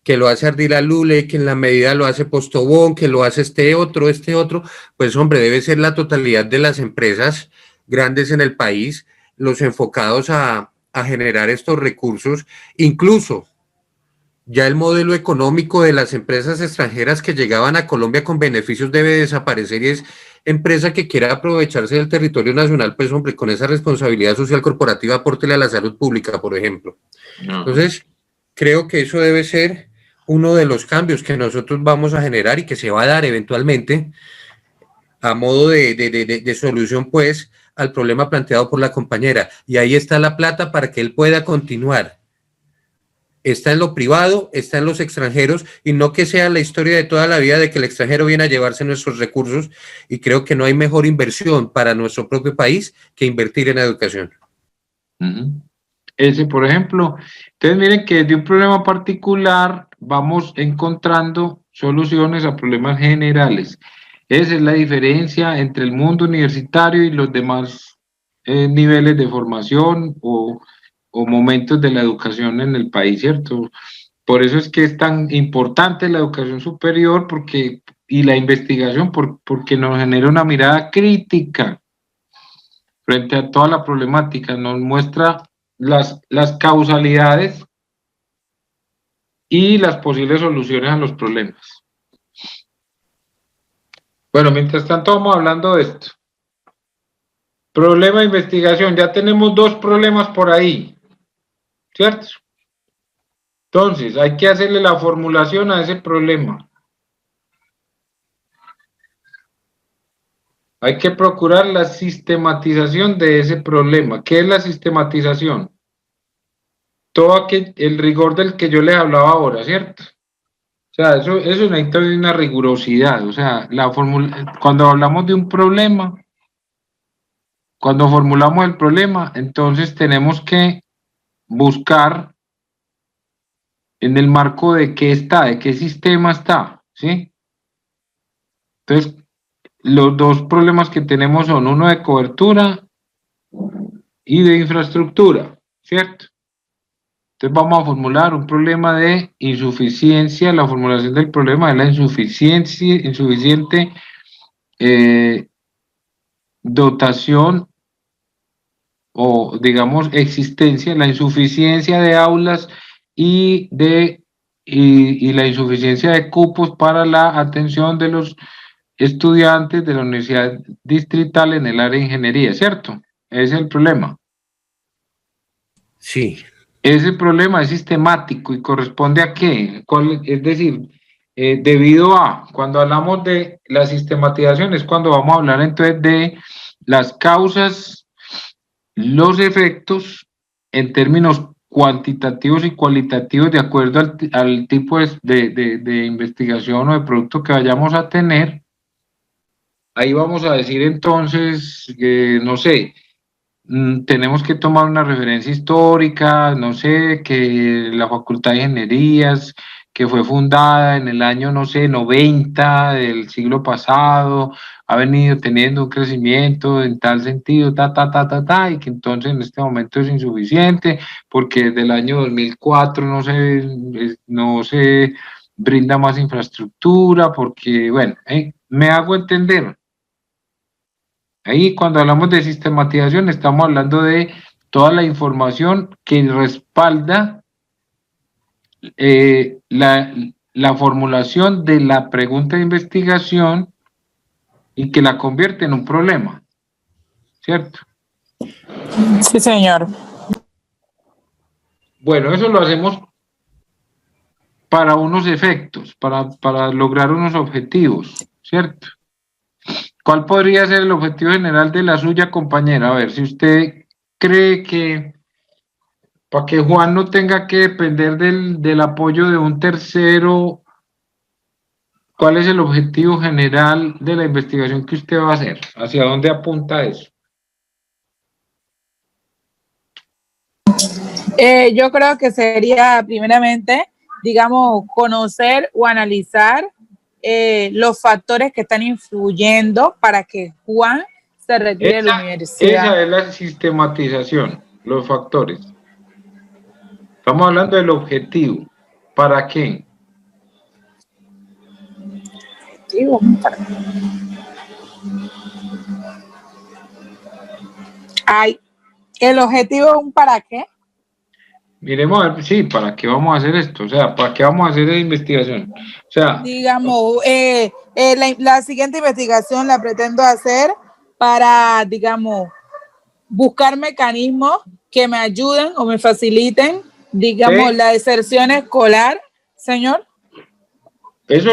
que lo hace Ardila Lule, que en la medida lo hace Postobón, que lo hace este otro, pues hombre, debe ser la totalidad de las empresas grandes en el país, los enfocados a a generar estos recursos. Incluso ya el modelo económico de las empresas extranjeras que llegaban a Colombia con beneficios debe desaparecer, y es empresa que quiera aprovecharse del territorio nacional, pues hombre, con esa responsabilidad social corporativa, apórtele a la salud pública, por ejemplo. Entonces, creo que eso debe ser uno de los cambios que nosotros vamos a generar y que se va a dar eventualmente a modo de solución, pues, al problema planteado por la compañera. Y ahí está la plata para que él pueda continuar. Está en lo privado, está en los extranjeros, y no que sea la historia de toda la vida de que el extranjero viene a llevarse nuestros recursos, y creo que no hay mejor inversión para nuestro propio país que invertir en educación. Ese, por ejemplo, entonces miren que de un problema particular vamos encontrando soluciones a problemas generales. Esa es la diferencia entre el mundo universitario y los demás niveles de formación o momentos de la educación en el país, ¿cierto? Por eso es que es tan importante la educación superior y la investigación, porque nos genera una mirada crítica frente a toda la problemática, nos muestra las causalidades y las posibles soluciones a los problemas. Bueno, mientras tanto vamos hablando de esto. Problema de investigación, ya tenemos 2 problemas por ahí, ¿cierto? Entonces, hay que hacerle la formulación a ese problema. Hay que procurar la sistematización de ese problema. ¿Qué es la sistematización? Todo el rigor del que yo les hablaba ahora, ¿cierto? O sea, eso necesita una rigurosidad. O sea, cuando hablamos de un problema, cuando formulamos el problema, entonces tenemos que buscar en el marco de qué está, de qué sistema está, ¿sí? Entonces, los 2 problemas que tenemos son uno de cobertura y de infraestructura, ¿cierto? Entonces vamos a formular un problema de insuficiencia. La formulación del problema es la insuficiente dotación o, digamos, existencia, la insuficiencia de aulas y la insuficiencia de cupos para la atención de los estudiantes de la Universidad Distrital en el área de ingeniería, ¿cierto? Ese es el problema. Sí. Ese problema es sistemático y corresponde a qué, es decir, debido a, cuando hablamos de la sistematización es cuando vamos a hablar entonces de las causas, los efectos en términos cuantitativos y cualitativos de acuerdo al tipo de investigación o de producto que vayamos a tener. Ahí vamos a decir entonces, no sé, tenemos que tomar una referencia histórica, no sé, que la Facultad de Ingenierías, que fue fundada en el año, no sé, 90 del siglo pasado, ha venido teniendo un crecimiento en tal sentido, y que entonces en este momento es insuficiente, porque desde el año 2004 no se brinda más infraestructura, porque, bueno, me hago entender. Ahí cuando hablamos de sistematización estamos hablando de toda la información que respalda la formulación de la pregunta de investigación y que la convierte en un problema, ¿cierto? Sí, señor. Bueno, eso lo hacemos para unos efectos, para lograr unos objetivos, ¿cierto? ¿Cuál podría ser el objetivo general de la suya, compañera? A ver, si usted cree que para que Juan no tenga que depender del apoyo de un tercero, ¿cuál es el objetivo general de la investigación que usted va a hacer? ¿Hacia dónde apunta eso? Yo creo que sería primeramente, digamos, conocer o analizar los factores que están influyendo para que Juan se retire de la universidad. Esa es la sistematización, los factores. Estamos hablando del objetivo. ¿Para qué? Ay, ¿el objetivo es un para qué? Miremos a ver, sí, ¿para qué vamos a hacer esto? O sea, ¿para qué vamos a hacer la investigación? O sea, Digamos, la siguiente investigación la pretendo hacer para, digamos, buscar mecanismos que me ayuden o me faciliten, digamos, ¿qué? la deserción escolar, señor. Eso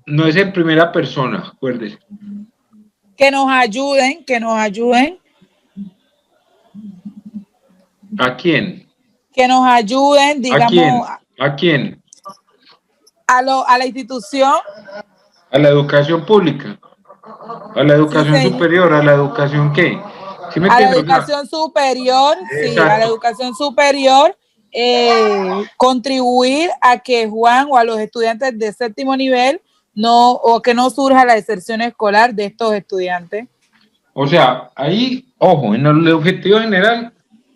no es en primera persona, acuérdese. Que nos ayuden, ¿A quién? que nos ayuden, ¿A quién? digamos, ¿A quién? a la institución. A la educación pública, a la Sí, educación superior, a la educación ¿qué? ¿Sí me a la entiendes? O sea, educación superior, sí, a la exacto. educación superior, contribuir a que Juan o a los estudiantes de séptimo nivel o que no surja la deserción escolar de estos estudiantes. O sea, ahí, ojo, en el objetivo general,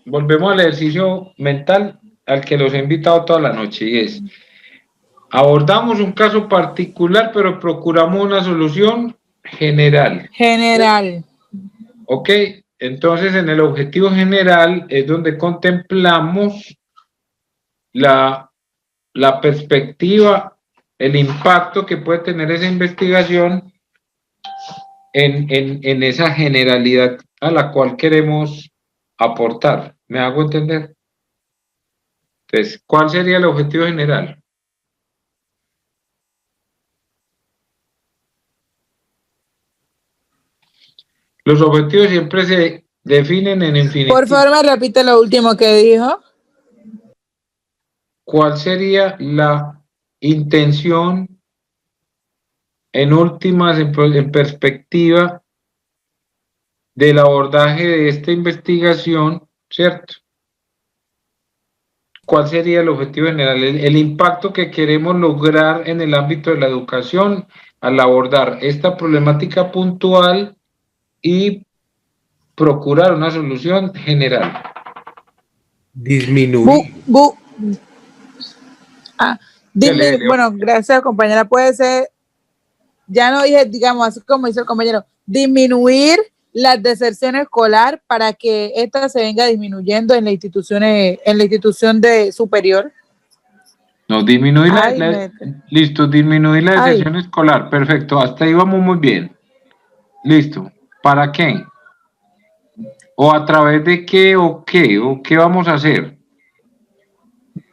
volvemos al ejercicio mental al que los he invitado toda la noche y es, abordamos un caso particular, pero procuramos una solución general. General. Ok, entonces en el objetivo general es donde contemplamos la perspectiva, el impacto que puede tener esa investigación en esa generalidad a la cual queremos aportar. ¿Me hago entender? Entonces, ¿cuál sería el objetivo general? Los objetivos siempre se definen en infinitivo. Por favor, me repite lo último que dijo. ¿Cuál sería la intención en últimas, en perspectiva del abordaje de esta investigación, ¿cierto? ¿Cuál sería el objetivo general? El impacto que queremos lograr en el ámbito de la educación al abordar esta problemática puntual y procurar una solución general. Disminuir. Bueno, gracias, compañera. Puede ser, ya no dije, digamos, así como dice el compañero, disminuir la deserción escolar para que esta se venga disminuyendo en la institución de superior. No, disminuir listo, disminuir la deserción escolar, perfecto, hasta ahí vamos muy bien. Listo, ¿para qué? ¿O a través de qué o qué vamos a hacer?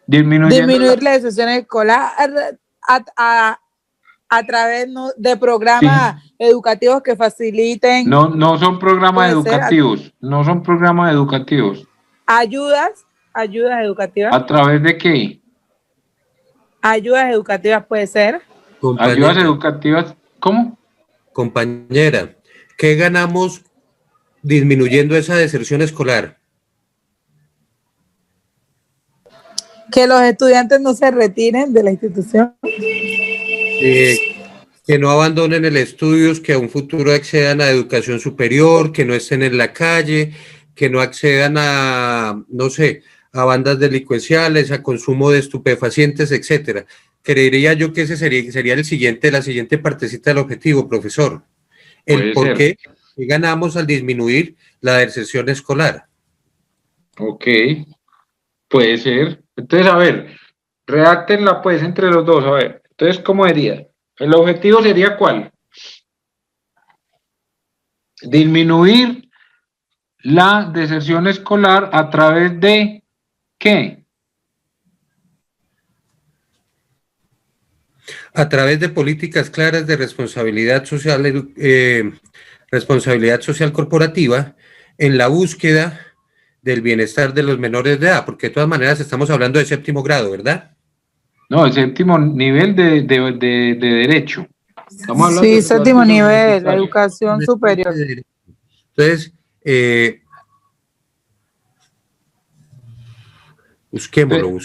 Disminuir la deserción escolar a través de programas educativos que faciliten. No son programas educativos, no son programas educativos. Ayudas educativas. ¿A través de qué? Ayudas educativas puede ser. Compañera. Ayudas educativas, ¿cómo? Compañera, ¿qué ganamos disminuyendo esa deserción escolar? Que los estudiantes no se retiren de la institución. Que no abandonen el estudio, que a un futuro accedan a educación superior, que no estén en la calle, que no accedan a, no sé, a bandas delincuenciales, a consumo de estupefacientes, etcétera. Creería yo que ese sería la siguiente partecita del objetivo, profesor. El por qué ganamos al disminuir la deserción escolar. Ok, puede ser. Entonces, a ver, redáctenla pues entre los dos, a ver. Entonces, ¿cómo sería? ¿El objetivo sería cuál? Disminuir la deserción escolar a través de ¿qué? A través de políticas claras de responsabilidad social corporativa en la búsqueda del bienestar de los menores de edad, porque de todas maneras estamos hablando de séptimo grado, ¿verdad? No, el séptimo nivel de derecho. Estamos hablando de séptimo nivel, la educación superior. Entonces, busquémoslo.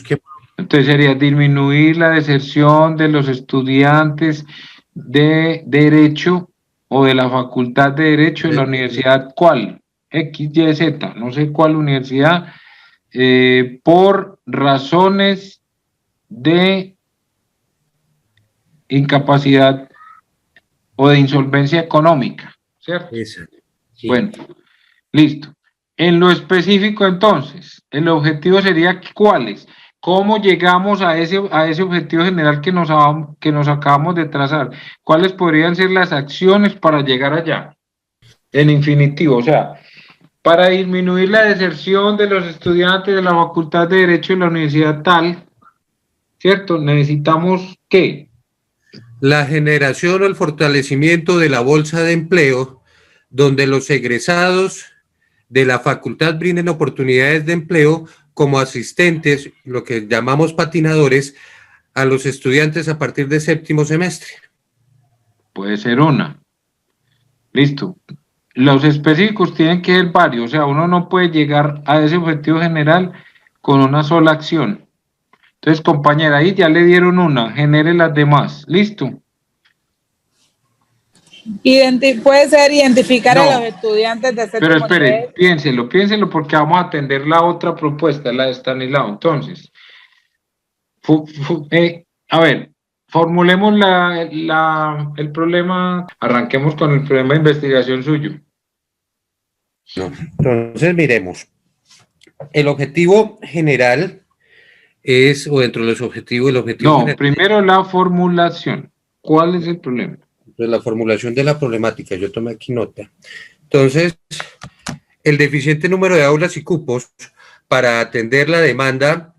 Entonces sería disminuir la deserción de los estudiantes de Derecho o de la Facultad de Derecho en la universidad, ¿cuál? X, Y, Z, no sé cuál universidad, por razones de incapacidad o de insolvencia económica, ¿cierto? Sí. Bueno, listo. En lo específico, entonces, el objetivo sería ¿cuáles? ¿Cómo llegamos a ese objetivo general que nos acabamos de trazar? ¿Cuáles podrían ser las acciones para llegar allá? En infinitivo, o sea, para disminuir la deserción de los estudiantes de la Facultad de Derecho de la Universidad tal, ¿cierto? Necesitamos ¿qué? La generación o el fortalecimiento de la bolsa de empleo, donde los egresados de la facultad brinden oportunidades de empleo como asistentes, lo que llamamos patinadores, a los estudiantes a partir de séptimo semestre. Puede ser una. Listo. Los específicos tienen que ser varios, o sea, uno no puede llegar a ese objetivo general con una sola acción. Entonces, compañera, ahí ya le dieron una, genere las demás. ¿Listo? Puede ser identificar a los estudiantes de séptimo Pero espere, nivel. piénselo porque vamos a atender la otra propuesta, la de Stanislao. Entonces, a ver, formulemos el problema, arranquemos con el problema de investigación suyo. Entonces, miremos. El objetivo general es, o dentro de los objetivos, el objetivo general. Primero la formulación. ¿Cuál es el problema? Entonces, la formulación de la problemática, yo tomé aquí nota. Entonces, el deficiente número de aulas y cupos para atender la demanda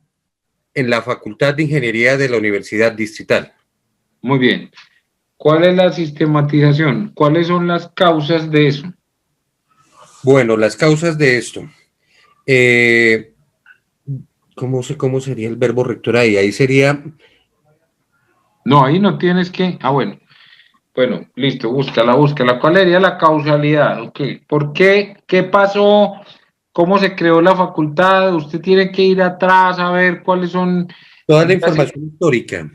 en la Facultad de Ingeniería de la Universidad Distrital. Muy bien. ¿Cuál es la sistematización? ¿Cuáles son las causas de eso? Bueno, las causas de esto. ¿Cómo sería el verbo rector ahí? Ahí sería... No, ahí no tienes que... Bueno, listo, búscala. ¿Cuál sería la causalidad? Okay. ¿Por qué? ¿Qué pasó? ¿Cómo se creó la facultad? Usted tiene que ir atrás a ver cuáles son... Toda la información histórica.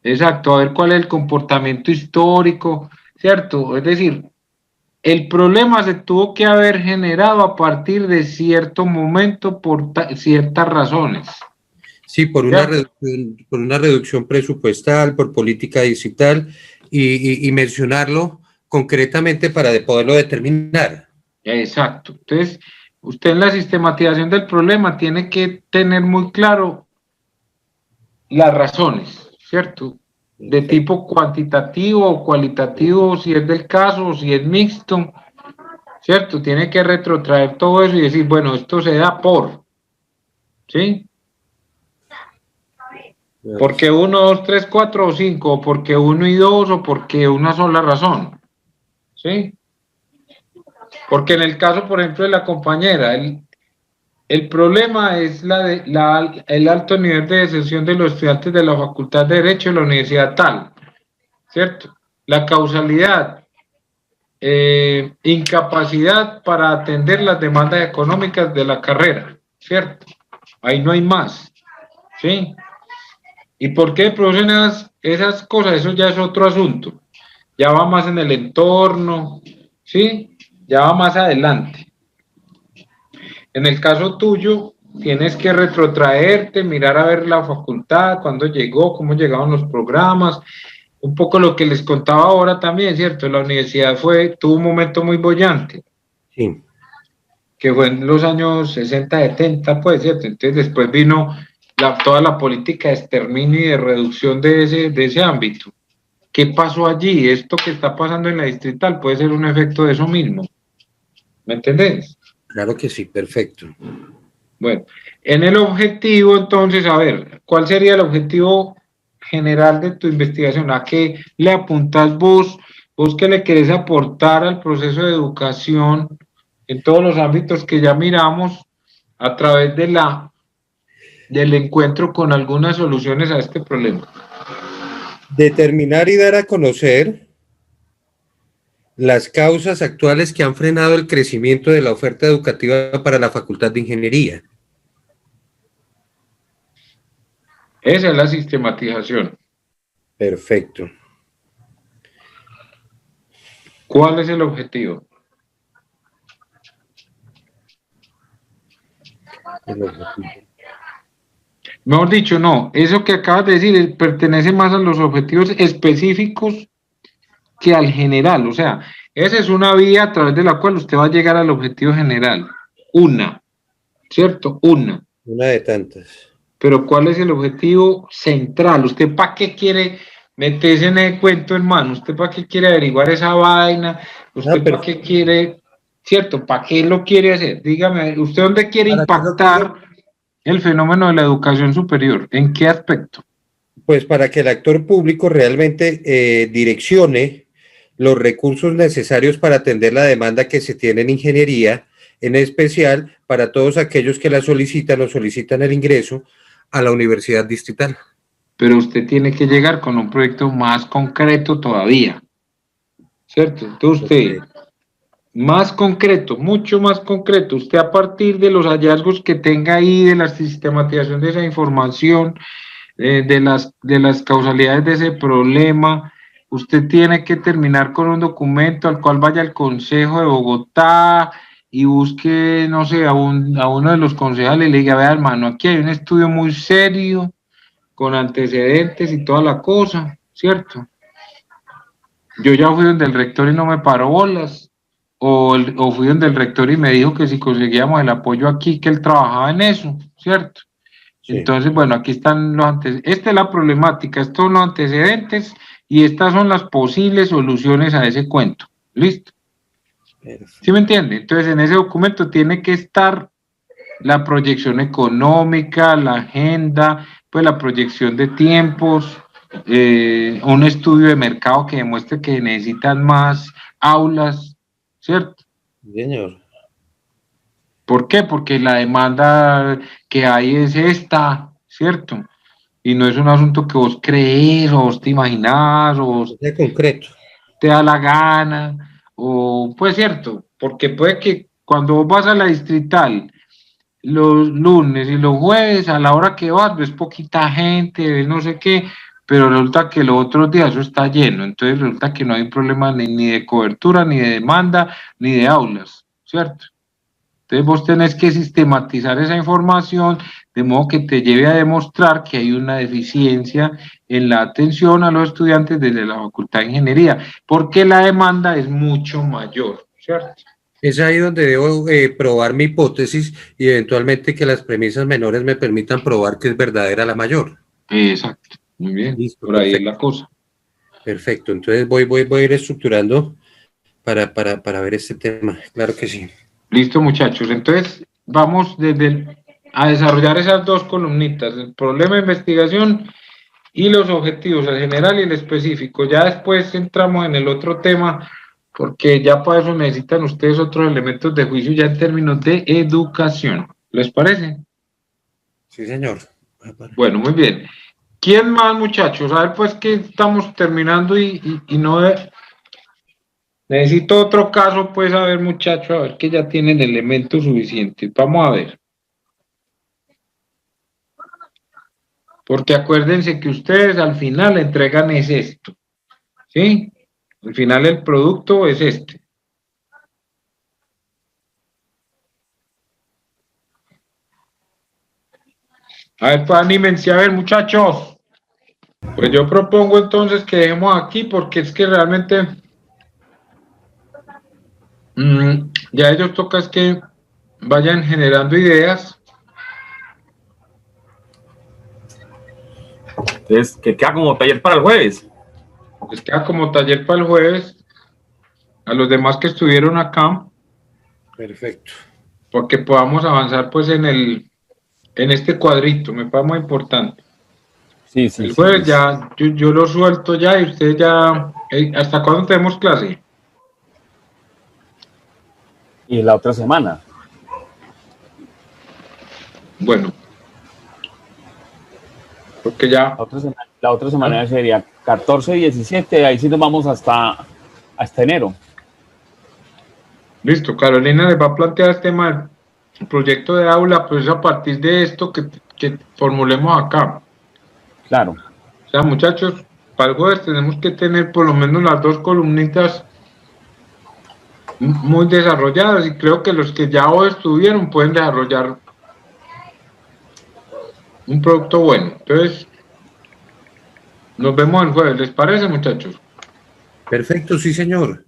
Exacto, a ver cuál es el comportamiento histórico, ¿cierto? Es decir, el problema se tuvo que haber generado a partir de cierto momento por ciertas razones. Sí, por una reducción presupuestal, por política digital y mencionarlo concretamente para poderlo determinar. Exacto. Entonces, usted en la sistematización del problema tiene que tener muy claro las razones, ¿cierto? De tipo cuantitativo o cualitativo, si es del caso, o si es mixto, ¿cierto? Tiene que retrotraer todo eso y decir, bueno, esto se da por, ¿sí? Porque 1, 2, 3, 4 o 5, o porque 1 y 2, o porque una sola razón, ¿sí? Porque en el caso, por ejemplo, de la compañera, el problema es el alto nivel de deserción de los estudiantes de la Facultad de Derecho de la Universidad tal, ¿cierto? La causalidad, incapacidad para atender las demandas económicas de la carrera, ¿cierto? Ahí no hay más, ¿sí? ¿Y por qué producen esas cosas? Eso ya es otro asunto. Ya va más en el entorno, ¿sí? Ya va más adelante. En el caso tuyo, tienes que retrotraerte, mirar a ver la facultad, cuándo llegó, cómo llegaron los programas, un poco lo que les contaba ahora también, ¿cierto? La universidad tuvo un momento muy bollante. Sí. Que fue en los años 60, 70, pues, ¿cierto? Entonces después vino toda la política de exterminio y de reducción de ese ámbito. ¿Qué pasó allí? Esto que está pasando en la distrital puede ser un efecto de eso mismo. ¿Me entendés? Claro que sí, perfecto. Bueno, en el objetivo, entonces, a ver, ¿cuál sería el objetivo general de tu investigación? ¿A qué le apuntás vos? ¿Vos qué le querés aportar al proceso de educación en todos los ámbitos que ya miramos a través del encuentro con algunas soluciones a este problema? Determinar y dar a conocer las causas actuales que han frenado el crecimiento de la oferta educativa para la Facultad de Ingeniería. Esa es la sistematización. Perfecto. ¿Cuál es el objetivo? Mejor dicho, no, eso que acabas de decir pertenece más a los objetivos específicos que al general, o sea, esa es una vía a través de la cual usted va a llegar al objetivo general. una, ¿cierto? Una. Una de tantas. Pero ¿cuál es el objetivo central? ¿Usted para qué quiere meterse en el cuento, hermano? ¿Usted para qué quiere averiguar esa vaina? ¿Usted para qué quiere, cierto? ¿Para qué lo quiere hacer? Dígame, ¿usted dónde quiere impactar el fenómeno de la educación superior? ¿En qué aspecto? Pues para que el actor público realmente direccione los recursos necesarios para atender la demanda que se tiene en ingeniería, en especial para todos aquellos que la solicitan o solicitan el ingreso a la universidad distrital. Pero usted tiene que llegar con un proyecto más concreto todavía, ¿cierto? Entonces usted, más concreto, mucho más concreto, usted a partir de los hallazgos que tenga ahí, de la sistematización de esa información, de las causalidades de ese problema, usted tiene que terminar con un documento al cual vaya al Consejo de Bogotá y busque, no sé, a uno de los concejales y le diga, vea hermano, aquí hay un estudio muy serio, con antecedentes y toda la cosa, ¿cierto? Yo ya fui donde el rector y no me paró bolas, o fui donde el rector y me dijo que si conseguíamos el apoyo aquí, que él trabajaba en eso, ¿cierto? Sí. Entonces, bueno, aquí están los antecedentes, esta es la problemática, estos son los antecedentes y estas son las posibles soluciones a ese cuento, ¿listo? ¿Sí me entiende? Entonces, en ese documento tiene que estar la proyección económica, la agenda, pues la proyección de tiempos, un estudio de mercado que demuestre que necesitan más aulas, ¿cierto? Señor. ¿Por qué? Porque la demanda que hay es esta, ¿cierto? Y no es un asunto que vos crees o vos te imaginás o vos de concreto te da la gana, o pues cierto, porque puede que cuando vos vas a la distrital los lunes y los jueves, a la hora que vas, ves poquita gente, ves no sé qué, pero resulta que los otros días eso está lleno, entonces resulta que no hay problema ni de cobertura, ni de demanda, ni de aulas, ¿cierto? Entonces vos tenés que sistematizar esa información de modo que te lleve a demostrar que hay una deficiencia en la atención a los estudiantes desde la Facultad de Ingeniería, porque la demanda es mucho mayor, ¿cierto? Es ahí donde debo probar mi hipótesis y eventualmente que las premisas menores me permitan probar que es verdadera la mayor. Exacto, muy bien. Listo, por ahí perfecto. Es la cosa. Perfecto, entonces voy a ir estructurando para ver este tema, claro que sí. Listo, muchachos, entonces vamos a desarrollar esas dos columnitas, el problema de investigación y los objetivos, el general y el específico. Ya después entramos en el otro tema, porque ya para eso necesitan ustedes otros elementos de juicio ya en términos de educación. ¿Les parece? Sí, señor. Bueno, muy bien. ¿Quién más, muchachos? A ver, pues que estamos terminando y no... Necesito otro caso, pues, a ver, muchachos, a ver que ya tienen elementos suficientes. Vamos a ver. Porque acuérdense que ustedes al final entregan es esto. ¿Sí? Al final el producto es este. A ver, pues anímense, a ver, muchachos. Pues yo propongo entonces que dejemos aquí porque es que realmente ya ellos toca es que vayan generando ideas. Entonces, que queda como taller para el jueves. Les queda como taller para el jueves. A los demás que estuvieron acá. Perfecto. Porque podamos avanzar pues en este cuadrito, me parece muy importante. Sí, sí. El jueves sí, ya, yo lo suelto ya y ustedes ya, ¿hasta cuándo tenemos clase? Y la otra semana. Bueno. Porque ya... La otra semana sería 14 y 17, ahí sí nos vamos hasta enero. Listo, Carolina les va a plantear el tema del proyecto de aula, pues a partir de esto que formulemos acá. Claro. O sea, muchachos, para el jueves tenemos que tener por lo menos las dos columnitas muy desarrolladas y creo que los que ya hoy estuvieron pueden desarrollar un producto bueno. Entonces, nos vemos el jueves, ¿les parece, muchachos? Perfecto, sí, señor.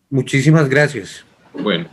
Muchísimas gracias. Bueno.